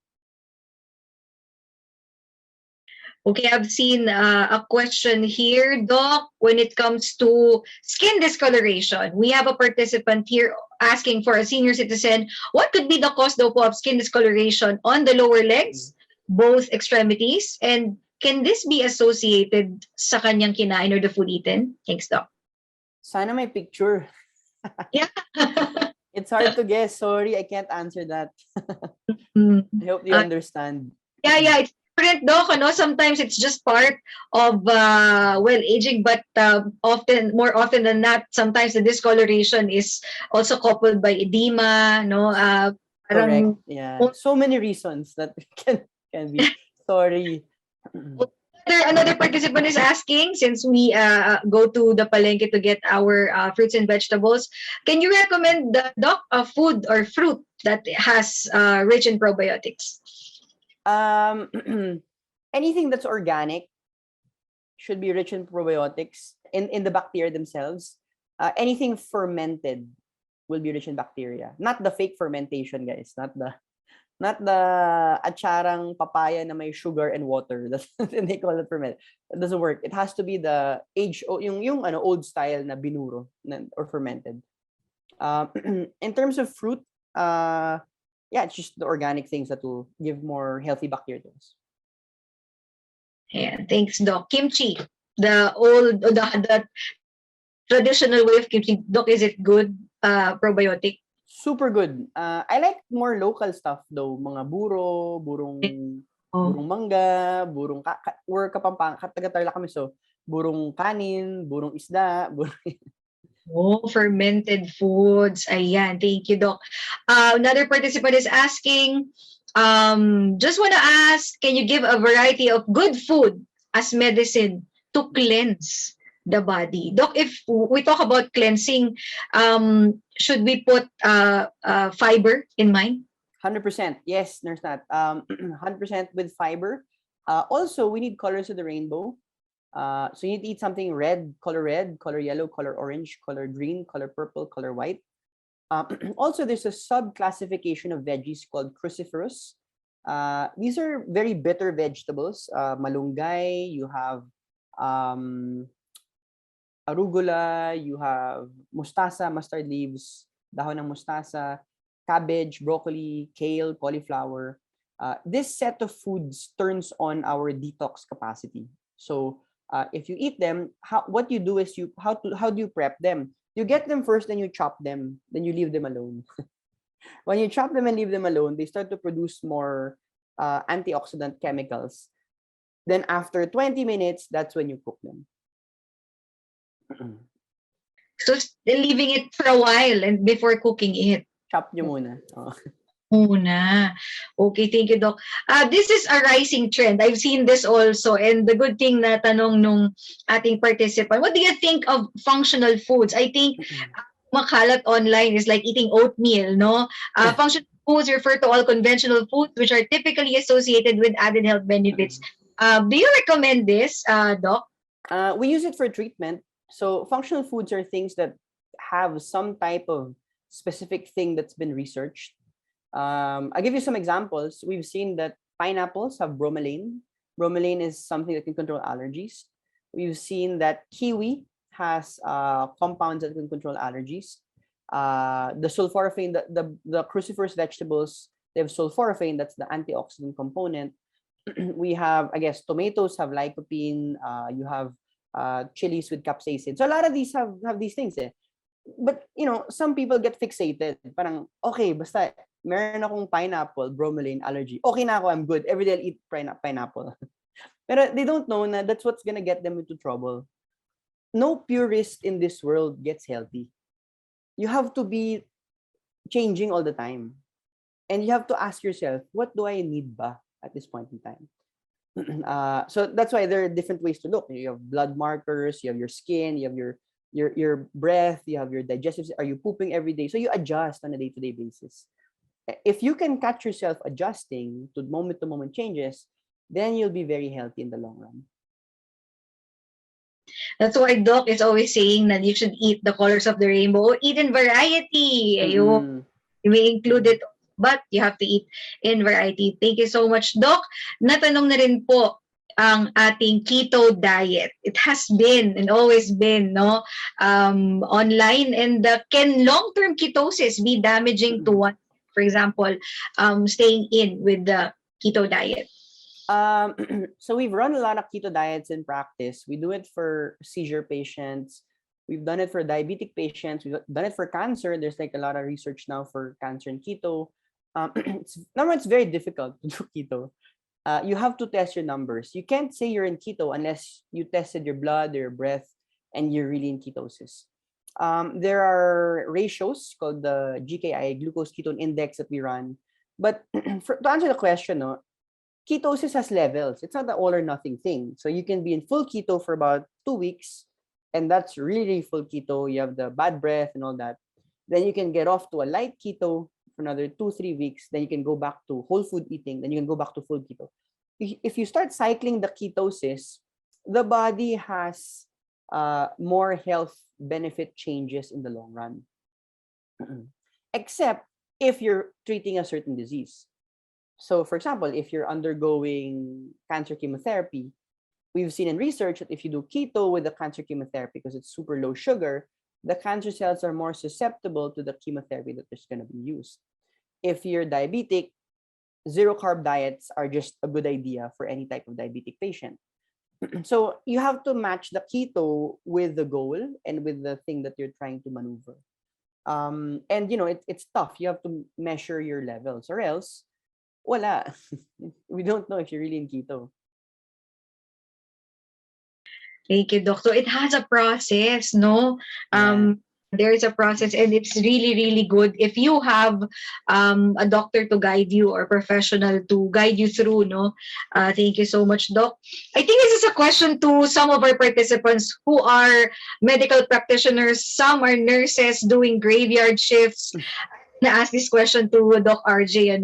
Okay, I've seen a question here, Doc. When it comes to skin discoloration, we have a participant here asking for a senior citizen, what could be the cause daw po of skin discoloration on the lower legs, both extremities, and can this be associated sa kanyang kinain or the food eaten? Thanks, Doc. Sana may picture. Yeah. It's hard to guess. Sorry, I can't answer that. I hope you understand. Yeah, it's different, Doc. Sometimes it's just part of aging, but more often than not, sometimes the discoloration is also coupled by edema. Correct. Yeah. So many reasons that can be. Sorry. Another participant is asking, since we go to the palengke to get our fruits and vegetables, can you recommend the Doc a food or fruit that has rich in probiotics? Anything that's organic should be rich in probiotics in the bacteria themselves. Anything fermented will be rich in bacteria. Not the fake fermentation, guys. Not the atsarang papaya na may sugar and water. That's and they call it fermented. It doesn't work. It has to be the yung old style na binuro or fermented. In terms of fruit, it's just the organic things that will give more healthy bacteria to us. Yeah, thanks, Doc. Kimchi, the traditional way of kimchi. Doc, is it good probiotic? Super good. I like more local stuff though. Mga burong mangga, we're Kapampangan, taga-Tarlac kami, so burong kanin, burong isda, fermented foods. Ayan, thank you, Doc. Another participant is asking, just want to ask, can you give a variety of good food as medicine to cleanse the body? Doc, if we talk about cleansing, should we put fiber in mind? 100%. Yes, Nurse Nat. 100% with fiber. Also, we need colors of the rainbow. So you need to eat something red, color yellow, color orange, color green, color purple, color white. Also, there's a sub-classification of veggies called cruciferous. These are very bitter vegetables. Malunggay, you have arugula, you have mustasa, mustard leaves, dahon ng mustasa, cabbage, broccoli, kale, cauliflower. This set of foods turns on our detox capacity. So if you eat them, what you do is how do you prep them? You get them first, then you chop them, then you leave them alone. When you chop them and leave them alone, they start to produce more antioxidant chemicals. Then after 20 minutes, that's when you cook them. So leaving it for a while and before cooking it. Chop nyo muna. Oh. Muna. Okay, thank you, Doc. This is a rising trend. I've seen this also. And the good thing na tanong nung ating participant, what do you think of functional foods? I think makalat online is like eating oatmeal, no? Functional foods refer to all conventional foods which are typically associated with added health benefits. Do you recommend this, Doc? We use it for treatment. So functional foods are things that have some type of specific thing that's been researched. I'll give you some examples. We've seen that pineapples have bromelain. Bromelain is something that can control allergies. We've seen that kiwi has compounds that can control allergies. The sulforaphane, the cruciferous vegetables, they have sulforaphane, that's the antioxidant component. We have, I guess, tomatoes have lycopene. You have chilies with capsaicin. So a lot of these have these things. But, some people get fixated. Parang, okay, basta meron akong pineapple, bromelain, allergy. Okay na ako, I'm good. Every day I'll eat pineapple. Pero they don't know na that's what's gonna get them into trouble. No purist in this world gets healthy. You have to be changing all the time. And you have to ask yourself, what do I need ba at this point in time? So that's why there are different ways to look. You have blood markers, you have your skin, you have your breath, you have your digestive. Are you pooping every day? So you adjust on a day-to-day basis. If you can catch yourself adjusting to moment changes, then you'll be very healthy in the long run. That's why Doc is always saying that you should eat the colors of the rainbow or eat in variety. You may include it, but you have to eat in variety. Thank you so much, Doc. Natanong na rin po ang ating keto diet. It has been and always been online. And can long-term ketosis be damaging to one? For example, staying in with the keto diet. So we've run a lot of keto diets in practice. We do it for seizure patients. We've done it for diabetic patients. We've done it for cancer. There's like a lot of research now for cancer and keto. It's very difficult to do keto. You have to test your numbers. You can't say you're in keto unless you tested your blood or your breath and you're really in ketosis. There are ratios called the GKI, glucose ketone index, that we run. But to answer the question, ketosis has levels. It's not an all or nothing thing. So you can be in full keto for about 2 weeks, and that's really full keto. You have the bad breath and all that. Then you can get off to a light keto for another 2-3 weeks. Then you can go back to whole food eating. Then you can go back to full keto. If you start cycling the ketosis, the body has more health benefit changes in the long run. Except if you're treating a certain disease. So, for example, if you're undergoing cancer chemotherapy, we've seen in research that if you do keto with the cancer chemotherapy, because it's super low sugar, the cancer cells are more susceptible to the chemotherapy that is going to be used. If you're diabetic, zero carb diets are just a good idea for any type of diabetic patient. So you have to match the keto with the goal and with the thing that you're trying to maneuver. And it's tough. You have to measure your levels, or else wala. We don't know if you're really in keto. Thank you, Doc. So it has a process, no? There is a process, and it's really, really good if you have a doctor to guide you or professional to guide you through, no? Thank you so much, Doc. I think this is a question to some of our participants who are medical practitioners. Some are nurses doing graveyard shifts. Na-ask this question to Doc RJ,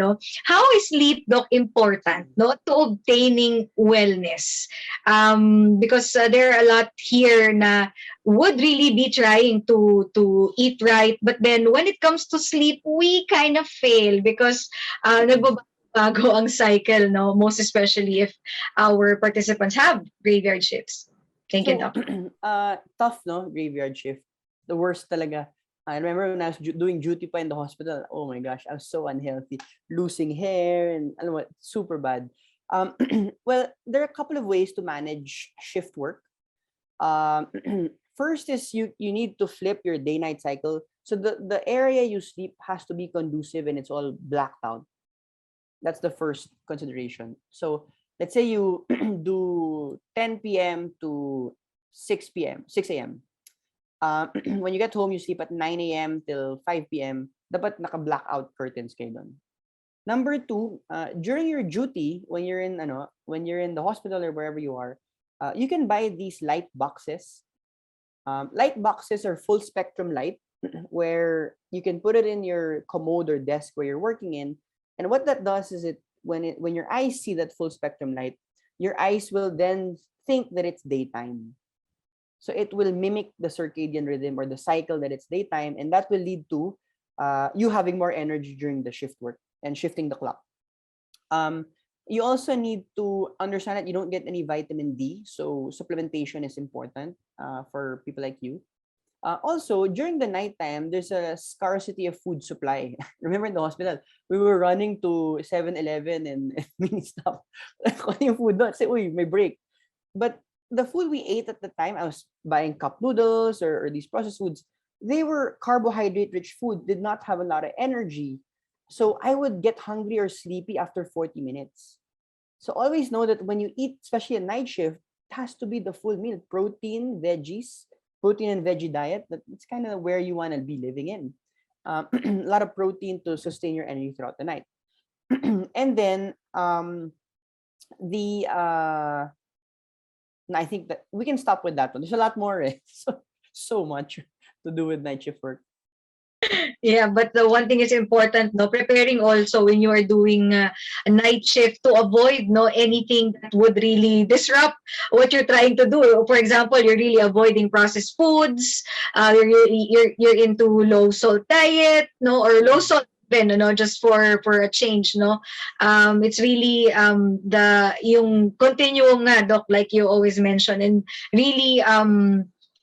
how is sleep, Doc, important, to obtaining wellness? Because there are a lot here na would really be trying to eat right, but then when it comes to sleep, we kind of fail because nagbabago ang cycle, most especially if our participants have graveyard shifts. Thank you, Doc. Tough, graveyard shift. The worst talaga. I remember when I was doing duty pa in the hospital, oh my gosh, I was so unhealthy, losing hair and super bad. Well, there are a couple of ways to manage shift work. First is you need to flip your day-night cycle. So the area you sleep has to be conducive and it's all blacked out. That's the first consideration. So let's say you do 10 p.m. to 6 p.m., 6 a.m. When you get home, you sleep at 9 a.m. till 5 p.m. Dapat naka-blackout curtains kayo doon. Number two, during your duty, when you're in the hospital or wherever you are, you can buy these light boxes. Light boxes are full spectrum light, where you can put it in your commode or desk where you're working in. And what that does is when your eyes see that full spectrum light, your eyes will then think that it's daytime. So it will mimic the circadian rhythm or the cycle that it's daytime, and that will lead to you having more energy during the shift work and shifting the clock. You also need to understand that you don't get any vitamin D, so supplementation is important for people like you. Also, during the nighttime, there's a scarcity of food supply. Remember in the hospital, we were running to 7-Eleven and mini stop. Ano yung food doon? Say, uy, may break. But the food we ate at the time, I was buying cup noodles or these processed foods. They were carbohydrate-rich food, did not have a lot of energy. So I would get hungry or sleepy after 40 minutes. So always know that when you eat, especially a night shift, it has to be the full meal, protein, veggies, protein and veggie diet. That's kind of where you want to be living in. A lot of protein to sustain your energy throughout the night. And then I think that we can stop with that one. There's a lot more, eh? so much to do with night shift work. Yeah, but the one thing is important, no, preparing also when you are doing a night shift to avoid anything that would really disrupt what you're trying to do. For example, you're really avoiding processed foods. You're into low salt diet, no, or low salt even, just for a change, no. It's really the yung continuum nga, doc, like you always mention, and really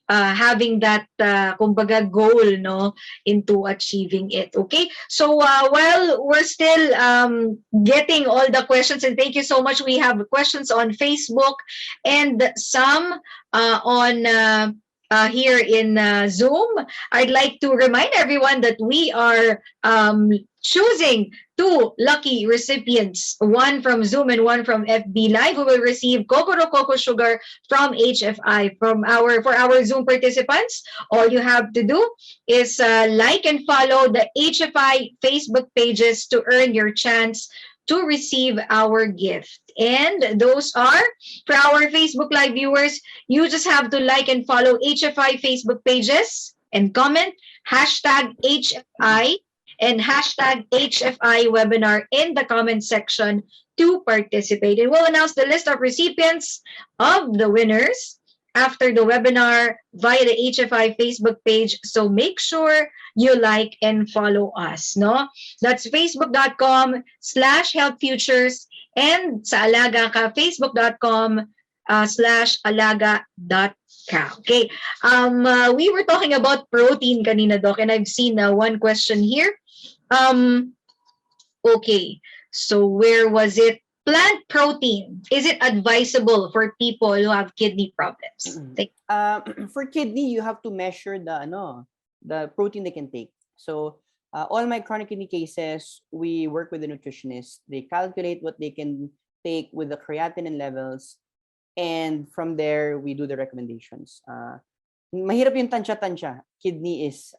having that kumbaga goal, no, into achieving it. Okay, so while we're still getting all the questions, and thank you so much, we have questions on Facebook and some on here in Zoom. I'd like to remind everyone that we are choosing two lucky recipients, one from Zoom and one from FB Live, who will receive Kokoro Coco Sugar from HFI. For our Zoom participants, all you have to do is like and follow the HFI Facebook pages to earn your chance to receive our gift. And those are, for our Facebook Live viewers, you just have to like and follow HFI Facebook pages and comment hashtag HFI and hashtag HFI webinar in the comment section to participate. And we'll announce the list of recipients of the winners after the webinar via the HFI Facebook page. So make sure you like and follow us, no? That's facebook.com/healthfutures and sa Alaga Ka, facebook.com/alaga.ka. Okay. We were talking about protein kanina, Doc, and I've seen one question here. Okay. So where was it? Plant protein, is it advisable for people who have kidney problems? For kidney, you have to measure the protein they can take. So all my chronic kidney cases, we work with the nutritionist. They calculate what they can take with the creatinine levels, and from there we do the recommendations. Mahirap yung tansya. Kidney is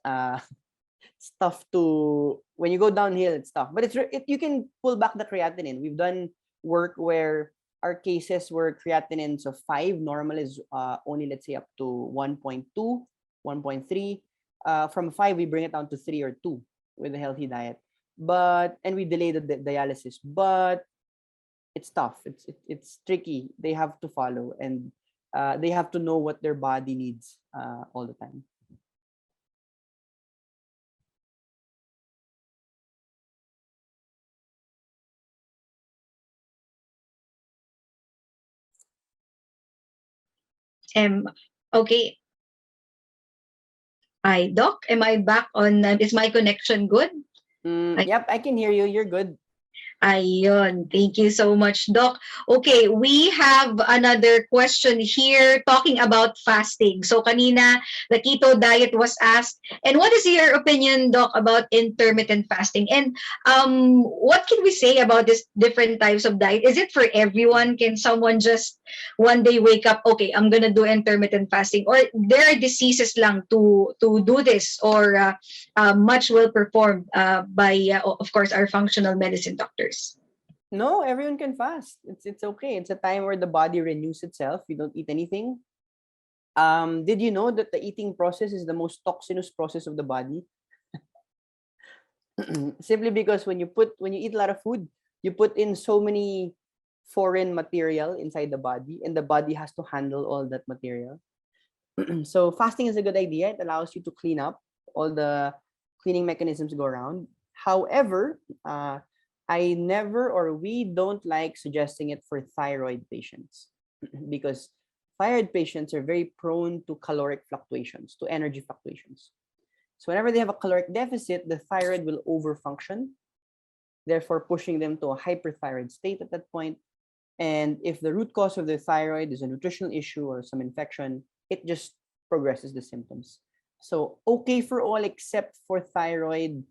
it's tough to, when you go downhill, it's tough. But you can pull back the creatinine. We've done work where our cases were creatinines of 5. Normal is only, let's say, up to 1.2, 1.3. From 5, we bring it down to 3 or 2 with a healthy diet. And we delay the dialysis. But it's tough. It's tricky. They have to follow, and they have to know what their body needs all the time. Okay. Hi, Doc. Am I back on? Is my connection good? Yep, I can hear you. You're good. Ayun. Thank you so much, Doc. Okay, we have another question here talking about fasting. So kanina, the keto diet was asked. And what is your opinion, Doc, about intermittent fasting? And what can we say about this different types of diet? Is it for everyone? Can someone just one day wake up, okay, I'm gonna do intermittent fasting? Or there are diseases lang to do this, or much will performed by, of course, our functional medicine doctors. No, everyone can fast. It's okay. It's a time where the body renews itself. You don't eat anything. Did you know that the eating process is the most toxinous process of the body? Simply because when you eat a lot of food, you put in so many foreign material inside the body, and the body has to handle all that material. So fasting is a good idea. It allows you to clean up. All the cleaning mechanisms go around. However, we don't like suggesting it for thyroid patients because thyroid patients are very prone to caloric fluctuations, to energy fluctuations. So whenever they have a caloric deficit, the thyroid will overfunction, therefore pushing them to a hyperthyroid state at that point. And if the root cause of the thyroid is a nutritional issue or some infection, it just progresses the symptoms. So okay for all except for thyroid.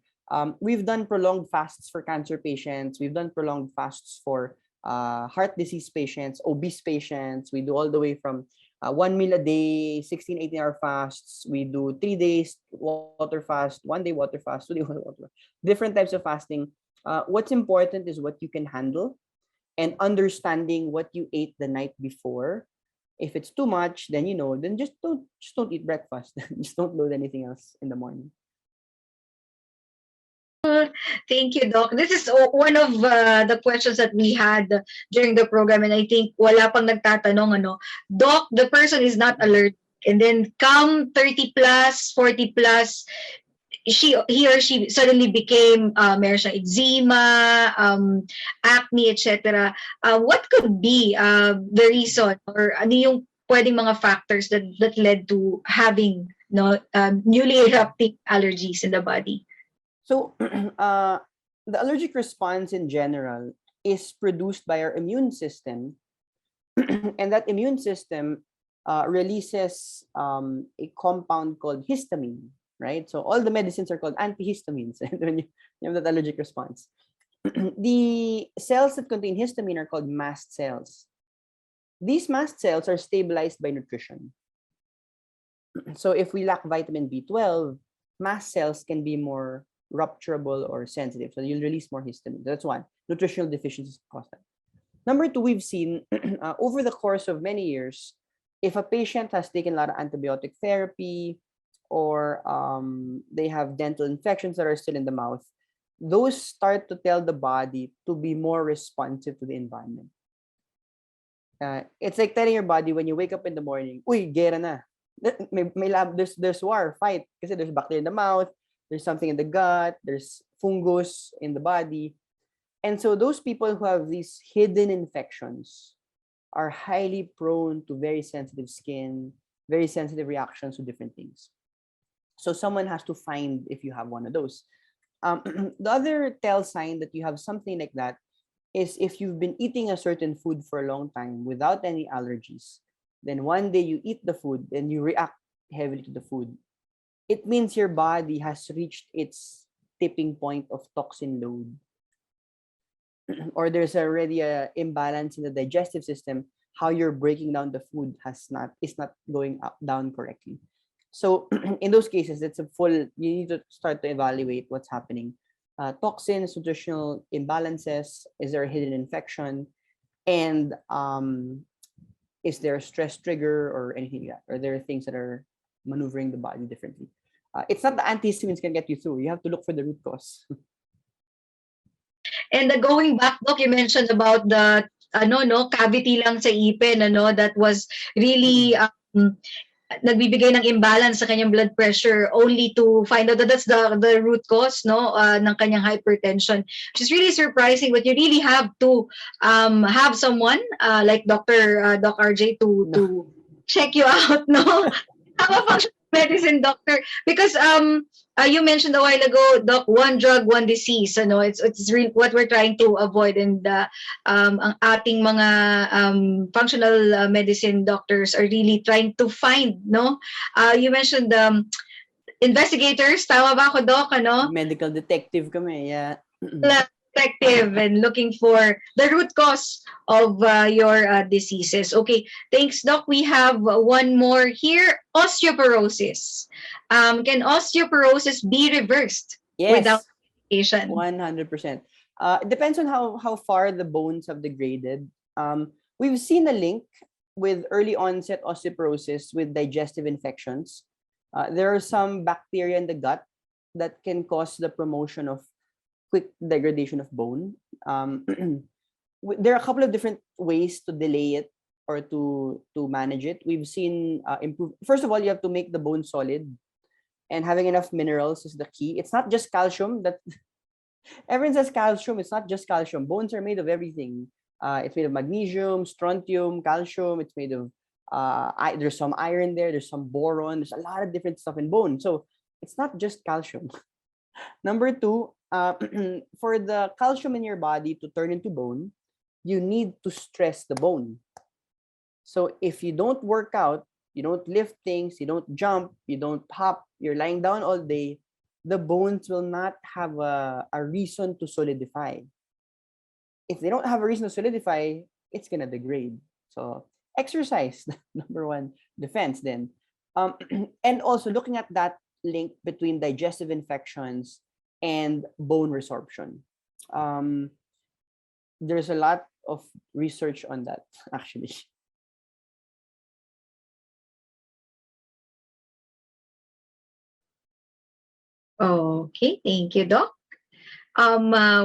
We've done prolonged fasts for cancer patients. We've done prolonged fasts for heart disease patients, obese patients. We do all the way from 1 meal a day, 16, 18-hour fasts. We do 3 days water fast, 1 day water fast, 2 day water fast. Different types of fasting. What's important is what you can handle and understanding what you ate the night before. If it's too much, then then just don't eat breakfast. Just don't load anything else in the morning. Thank you, Doc. This is one of the questions that we had during the program, and I think wala pang nagtatanong, Doc, the person is not allergic, and then come 30 plus, 40 plus, he or she suddenly became meron siyang eczema, acne, etc. What could be the reason, or ano yung pwedeng mga factors that led to having newly erupting allergies in the body? So the allergic response in general is produced by our immune system, and that immune system releases a compound called histamine, right? So all the medicines are called antihistamines when you have that allergic response. The cells that contain histamine are called mast cells. These mast cells are stabilized by nutrition. So if we lack vitamin B12, mast cells can be more rupturable or sensitive. So you'll release more histamine. That's one. Nutritional deficiencies cause that. Number two, we've seen over the course of many years, if a patient has taken a lot of antibiotic therapy or they have dental infections that are still in the mouth, those start to tell the body to be more responsive to the environment. It's like telling your body when you wake up in the morning, uy, gera na. There's war, fight. Kasi there's bacteria in the mouth, there's something in the gut, there's fungus in the body. And so those people who have these hidden infections are highly prone to very sensitive skin, very sensitive reactions to different things. So someone has to find if you have one of those. The other tell sign that you have something like that is if you've been eating a certain food for a long time without any allergies, then one day you eat the food and you react heavily to the food. It means your body has reached its tipping point of toxin load. Or there's already an imbalance in the digestive system. How you're breaking down the food is not going down correctly. So in those cases, you need to start to evaluate what's happening. Toxins, nutritional imbalances, is there a hidden infection? And is there a stress trigger or anything like that? Or there are things that are maneuvering the body differently? It's not the antihistamines can get you through. You have to look for the root cause. And going back, Doc, you mentioned about the cavity lang sa ipin, that was really nagbibigay ng imbalance sa kanyang blood pressure, only to find out that that's the root cause ng kanyang hypertension, which is really surprising. But you really have to have someone like Doc RJ to check you out, have a functional medicine doctor, because you mentioned a while ago, doc, one drug one disease, ano, it's really what we're trying to avoid. And ang ating mga functional medicine doctors are really trying to find, no, you mentioned investigators, tama ba ako, doc, ano? Medical detective kami, yeah. Detective and looking for the root cause of your diseases. Okay, thanks, Doc. We have one more here. Osteoporosis. Can osteoporosis be reversed without Yes, medication? 100%. It depends on how far the bones have degraded. We've seen a link with early onset osteoporosis with digestive infections. There are some bacteria in the gut that can cause the promotion of quick degradation of bone. There are a couple of different ways to delay it or to manage it. We've seen improve. First of all, you have to make the bone solid, and having enough minerals is the key. It's not just calcium. That everyone says calcium. It's not just calcium. Bones are made of everything. It's made of magnesium, strontium, calcium. It's made of there's some iron there. There's some boron. There's a lot of different stuff in bone. So it's not just calcium. Number two, for the calcium in your body to turn into bone, you need to stress the bone. So if you don't work out, you don't lift things, you don't jump, you don't hop, you're lying down all day, the bones will not have a reason to solidify. If they don't have a reason to solidify, it's gonna degrade. So exercise, number one defense then. And also looking at that link between digestive infections and bone resorption. There's a lot of research on that, actually. Okay, thank you, Doc.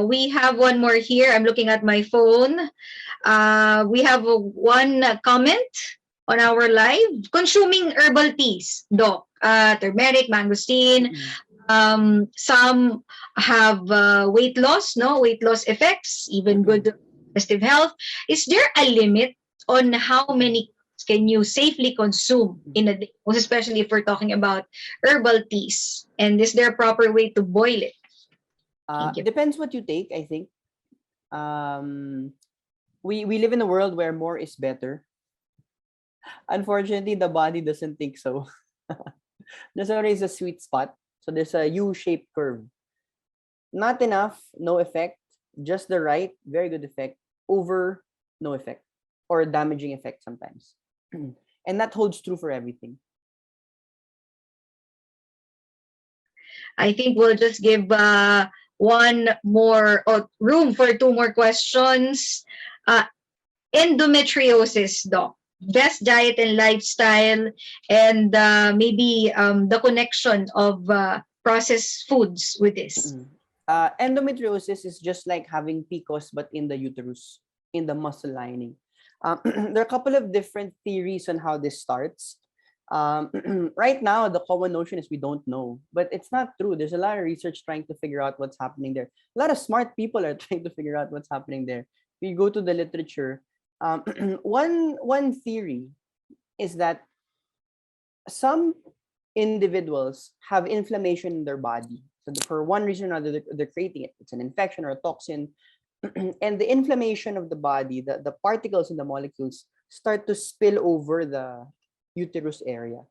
We have one more here. I'm looking at my phone. We have one comment on our live. Consuming herbal teas, Doc. Turmeric, mangosteen. Some have weight loss, no? Weight loss effects, even good digestive health. Is there a limit on how many can you safely consume in a day? Most especially if we're talking about herbal teas. And is there a proper way to boil it? Thank you. Depends what you take, I think. We live in a world where more is better. Unfortunately, the body doesn't think so. There's always a sweet spot. So there's a U-shaped curve. Not enough, no effect. Just the right, very good effect. Over, no effect. Or damaging effect sometimes. And that holds true for everything. I think we'll just give one more room for two more questions. Endometriosis, Doc. Best diet and lifestyle, and maybe the connection of processed foods with this. Endometriosis is just like having PCOS, but in the uterus, in the muscle lining. There are a couple of different theories on how this starts. Right now, the common notion is we don't know, but it's not true. There's a lot of research trying to figure out what's happening there. A lot of smart people are trying to figure out what's happening there. If you go to the literature, one theory is that some individuals have inflammation in their body. So for one reason or another, they're creating it. It's an infection or a toxin. And the inflammation of the body, the particles in the molecules start to spill over the uterus area.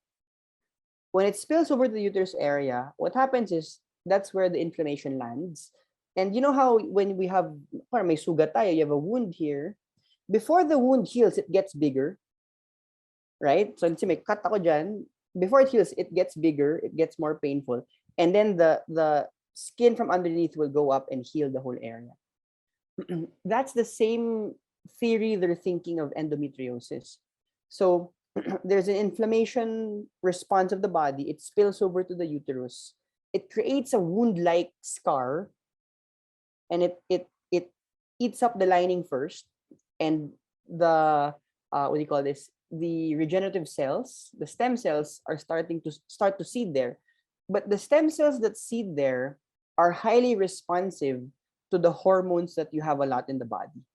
When it spills over the uterus area, what happens is that's where the inflammation lands. And you know how when we have, may sugat tayo, you have a wound here. Before the wound heals, it gets bigger, right? So let's say may cut ako dyan. Before it heals, it gets bigger, it gets more painful. And then the skin from underneath will go up and heal the whole area. That's the same theory they're thinking of endometriosis. So there's an inflammation response of the body. It spills over to the uterus. It creates a wound-like scar, and it eats up the lining first. And the what do you call this? The regenerative cells, the stem cells, are starting to seed there. But the stem cells that seed there are highly responsive to the hormones that you have a lot in the body.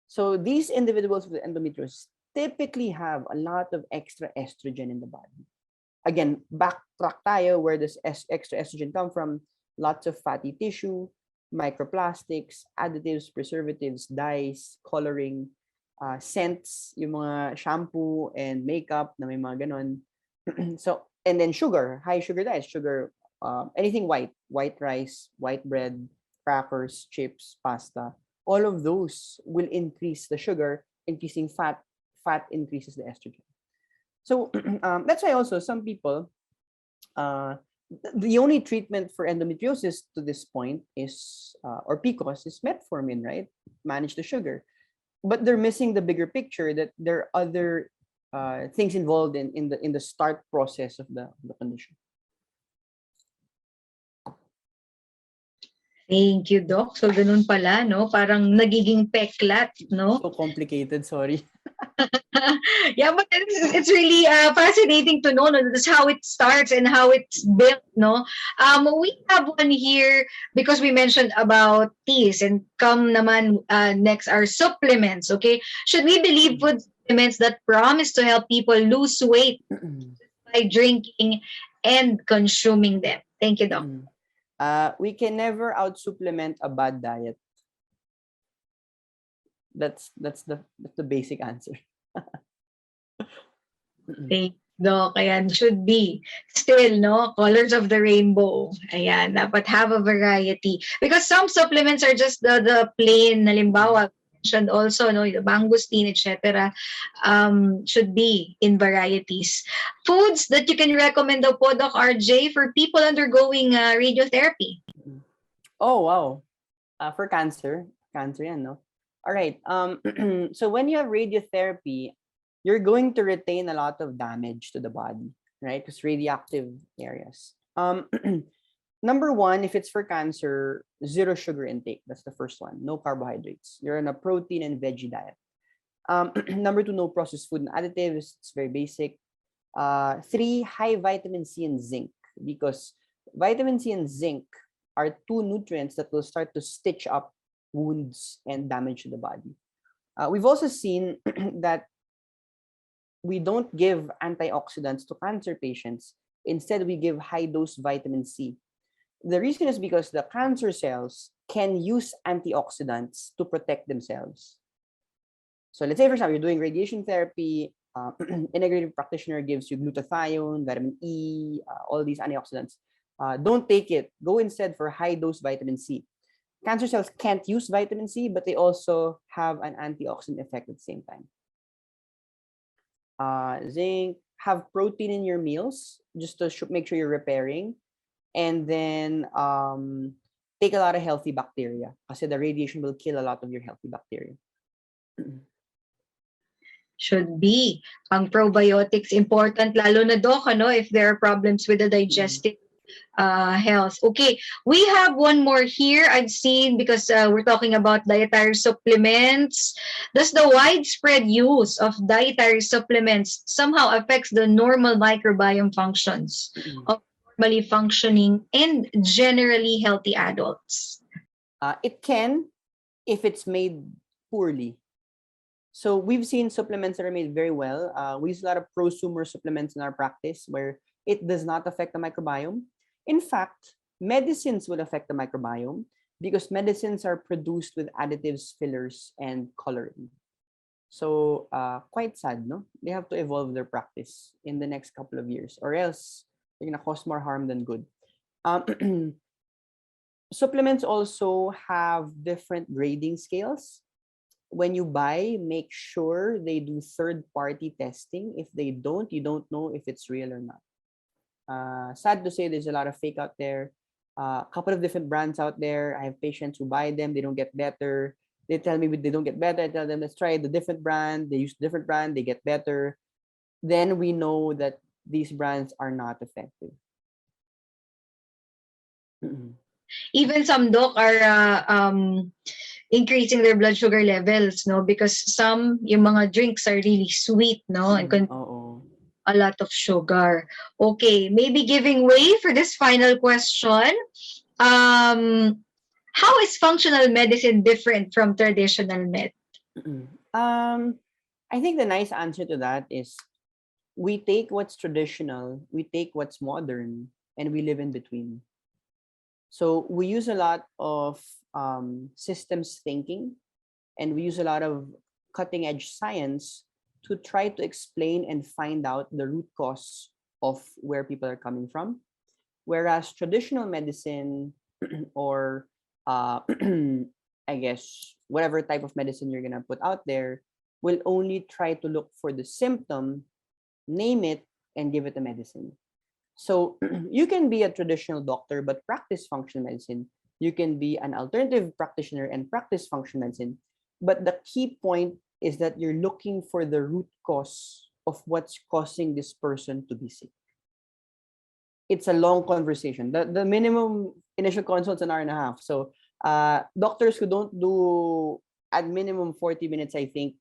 So these individuals with endometriosis typically have a lot of extra estrogen in the body. again, backtrack tayo, where does extra estrogen come from? Lots of fatty tissue, microplastics, additives, preservatives, dyes, coloring, scents, yung mga shampoo and makeup na may mga ganon. So, and then sugar, high sugar diets, sugar, anything white rice, white bread, crackers, chips, pasta, all of those will increase the sugar, increasing fat. Fat increases the estrogen. So that's why also some people, the only treatment for endometriosis to this point is, or PCOS, is metformin, right? Manage the sugar. But they're missing the bigger picture that there are other things involved in the start process of the condition. Thank you, Doc. So, ganun pala, no? Parang nagiging peklat, no? So complicated, sorry. Yeah, but it's really fascinating to know, no? That's how it starts and how it's built, no? We have one here because we mentioned about teas, and come naman next are supplements, okay? Should we believe food supplements that promise to help people lose weight by drinking and consuming them? Thank you, Doc. We can never out-supplement a bad diet. That's the basic answer. Thank Doc. Ayan, should be. Still, no? Colors of the rainbow. Ayan, dapat have a variety. Because some supplements are just the plain, halimbawa, mentioned also, no? The mangosteen, etc. Should be in varieties. Foods that you can recommend daw po, Doc RJ, for people undergoing radiotherapy. Oh, wow. For cancer yan, no? All right. So when you have radiotherapy, you're going to retain a lot of damage to the body, right? Because radioactive areas. Number one, if it's for cancer, zero sugar intake. That's the first one. No carbohydrates. You're on a protein and veggie diet. Number two, no processed food and additives. It's very basic. Three, high vitamin C and zinc, because vitamin C and zinc are two nutrients that will start to stitch up wounds and damage to the body. We've also seen that we don't give antioxidants to cancer patients. Instead, we give high-dose vitamin C. The reason is because the cancer cells can use antioxidants to protect themselves. So let's say, for example, you're doing radiation therapy, integrative practitioner gives you glutathione, vitamin E, all these antioxidants. Don't take it. Go instead for high-dose vitamin C. Cancer cells can't use vitamin C, but they also have an antioxidant effect at the same time. Zinc, have protein in your meals just to make sure you're repairing. And then take a lot of healthy bacteria, because the radiation will kill a lot of your healthy bacteria. Should be. Ang probiotics important, lalo na, Doc, ano, if there are problems with the digestive health. Okay, we have one more here I've seen, because we're talking about dietary supplements. Does the widespread use of dietary supplements somehow affects the normal microbiome functions of normally functioning and generally healthy adults? It can, if it's made poorly. So we've seen supplements that are made very well. We use a lot of prosumer supplements in our practice where it does not affect the microbiome. In fact, medicines will affect the microbiome because medicines are produced with additives, fillers, and coloring. So quite sad, no? They have to evolve their practice in the next couple of years, or else they're gonna cause more harm than good. Supplements also have different grading scales. When you buy, make sure they do third-party testing. If they don't, you don't know if it's real or not. Sad to say, there's a lot of fake out there. A couple of different brands out there. I have patients who buy them, they don't get better. They tell me they don't get better. I tell them, let's try the different brand. They use different brand, they get better. Then we know that these brands are not effective. Even some, Doc, are increasing their blood sugar levels, no? Because some, yung mga drinks are really sweet, no? And a lot of sugar. Okay, maybe giving way for this final question. How is functional medicine different from traditional med? I think the nice answer to that is we take what's traditional, we take what's modern, and we live in between. So we use a lot of systems thinking, and we use a lot of cutting edge science to try to explain and find out the root cause of where people are coming from. Whereas traditional medicine or I guess whatever type of medicine you're gonna put out there will only try to look for the symptom, name it, and give it a medicine. So you can be a traditional doctor but practice functional medicine. You can be an alternative practitioner and practice functional medicine. But the key point is that you're looking for the root cause of what's causing this person to be sick. It's a long conversation. The minimum initial consult is an hour and a half. So doctors who don't do at minimum 40 minutes, I think,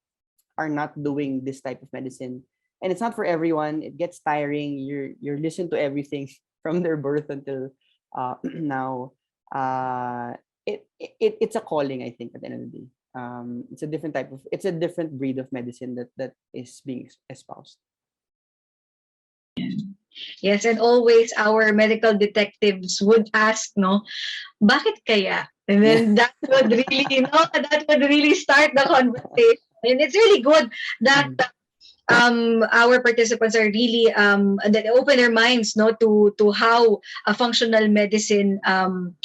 are not doing this type of medicine. And it's not for everyone. It gets tiring. You're listening to everything from their birth until now. It's a calling, I think, at the end of the day. It's a different breed of medicine that is being espoused. Yes, and always our medical detectives would ask, no, bakit kaya? And then that would really, that would really start the conversation. And it's really good that our participants are really that open their minds, no, to how a functional medicine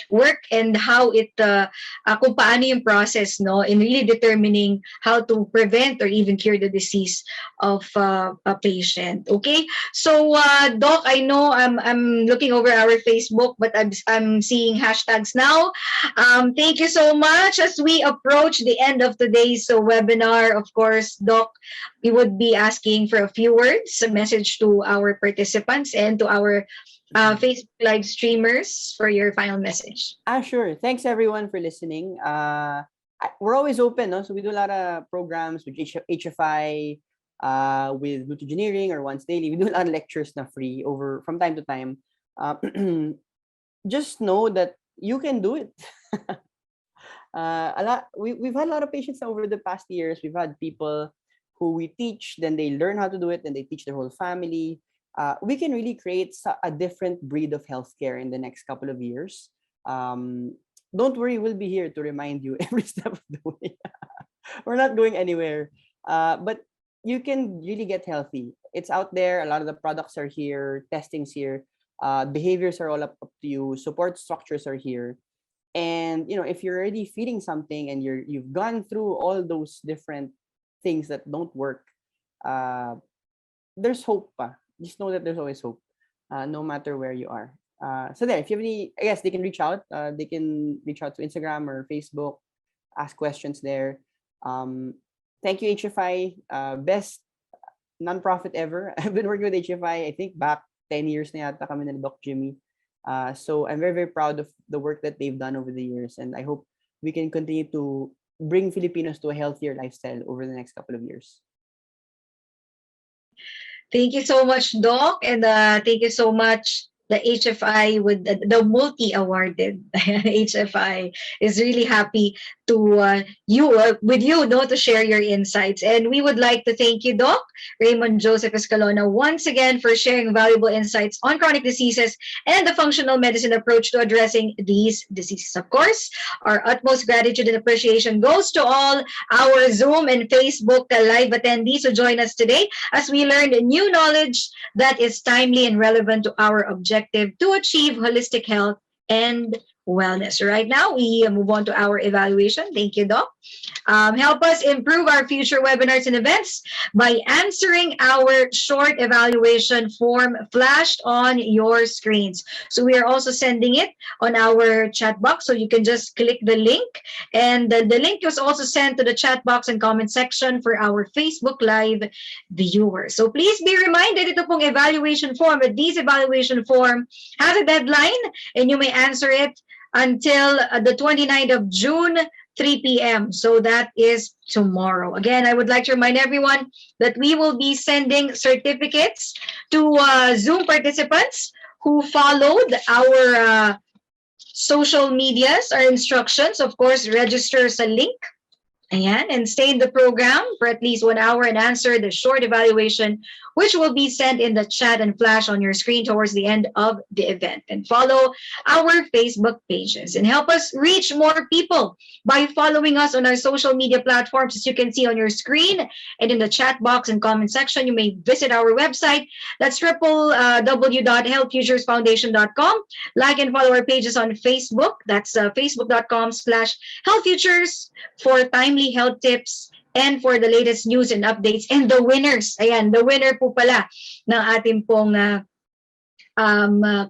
work, and how it kung paano yung process, no, in really determining how to prevent or even cure the disease of a patient. Okay, so Doc, I know I'm looking over our Facebook, but I'm seeing hashtags now. Thank you so much. As we approach the end of today's webinar, of course, Doc, we would be asking for a few words, a message to our participants and to our Facebook live streamers for your final message. Sure. Thanks everyone for listening. We're always open, no? So we do a lot of programs with HFI, with Blue Engineering or Once Daily. We do a lot of lectures na free over from time to time. Just know that you can do it. We've had a lot of patients over the past years. We've had people who we teach, then they learn how to do it, then they teach their whole family. We can really create a different breed of healthcare in the next couple of years. Don't worry, we'll be here to remind you every step of the way. We're not going anywhere. But you can really get healthy. It's out there. A lot of the products are here. Testing's here. Behaviors are all up to you. Support structures are here. And if you're already feeling something and you've gone through all those different things that don't work, there's hope pa. Just know that there's always hope, no matter where you are. So there, if you have any, I guess they can reach out. They can reach out to Instagram or Facebook, ask questions there. Thank you, HFI. Best nonprofit ever. I've been working with HFI, I think back 10 years na yata kami na Doc Jimmy. So I'm very, very proud of the work that they've done over the years. And I hope we can continue to bring Filipinos to a healthier lifestyle over the next couple of years. Thank you so much, Doc, and thank you so much. The HFI with the multi-awarded HFI is really happy to with you, no, to share your insights. And we would like to thank you, Doc Raymond Joseph Escalona, once again for sharing valuable insights on chronic diseases and the functional medicine approach to addressing these diseases. Of course, our utmost gratitude and appreciation goes to all our Zoom and Facebook live attendees who join us today as we learned new knowledge that is timely and relevant to our objective to achieve holistic health and wellness. Right now, we move on to our evaluation. Thank you, Doc. Help us improve our future webinars and events by answering our short evaluation form flashed on your screens. So we are also sending it on our chat box, so you can just click the link. And the link was also sent to the chat box and comment section for our Facebook Live viewers. So please be reminded, ito pong evaluation form, but this evaluation form has a deadline and you may answer it until the 29th of June, 3 p.m. So that is tomorrow. Again, I would like to remind everyone that we will be sending certificates to Zoom participants who followed our social medias, our instructions. Of course, register sa link And stay in the program for at least 1 hour and answer the short evaluation, which will be sent in the chat and flash on your screen towards the end of the event. And follow our Facebook pages and help us reach more people by following us on our social media platforms, as you can see on your screen and in the chat box and comment section. You may visit our website. That's www.healthfuturesfoundation.com. Like and follow our pages on Facebook. That's facebook.com/healthfutures for timely health tips and for the latest news and updates and the winners. Ayan, the winner po pala ng ating pong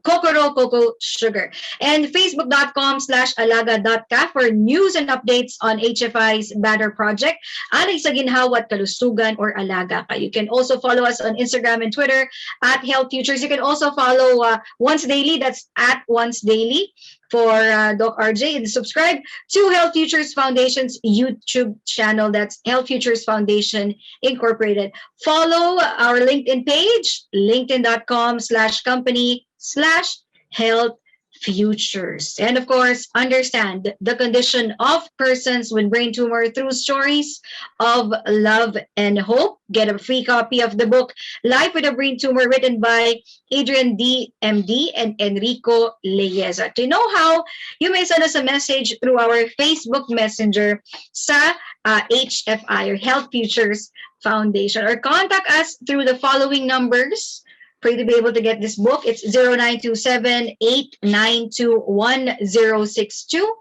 Kokoro Cocoa Sugar. And facebook.com/alaga.ka for news and updates on HFI's Banner Project, Alay sa Ginhawa at Kalusugan or Alaga Ka. You can also follow us on Instagram and Twitter at Health Futures. You can also follow Once Daily, that's at Once Daily for Doc RJ, and subscribe to Health Futures Foundation's YouTube channel. That's Health Futures Foundation Incorporated. Follow our LinkedIn page, linkedin.com/company/health futures. And of course, understand the condition of persons with brain tumor through stories of love and hope. Get a free copy of the book, Life with a Brain Tumor, written by Adrian D. MD and Enrico Leyeza. To know how, you may send us a message through our Facebook Messenger sa HFI or Health Futures Foundation, or contact us through the following numbers for you to be able to get this book. It's 0927-892-1062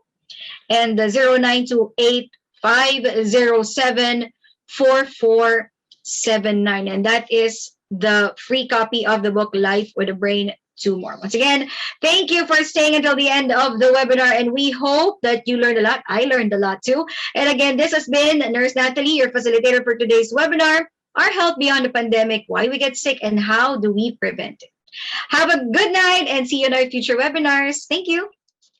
and 0928-507-4479. And that is the free copy of the book, Life with a Brain Tumor. Once again, thank you for staying until the end of the webinar, and we hope that you learned a lot. I learned a lot too. And again, this has been Nurse Natalie, your facilitator for today's webinar, Our Health Beyond the Pandemic, Why We Get Sick and How Do We Prevent It. Have a good night and see you in our future webinars. Thank you.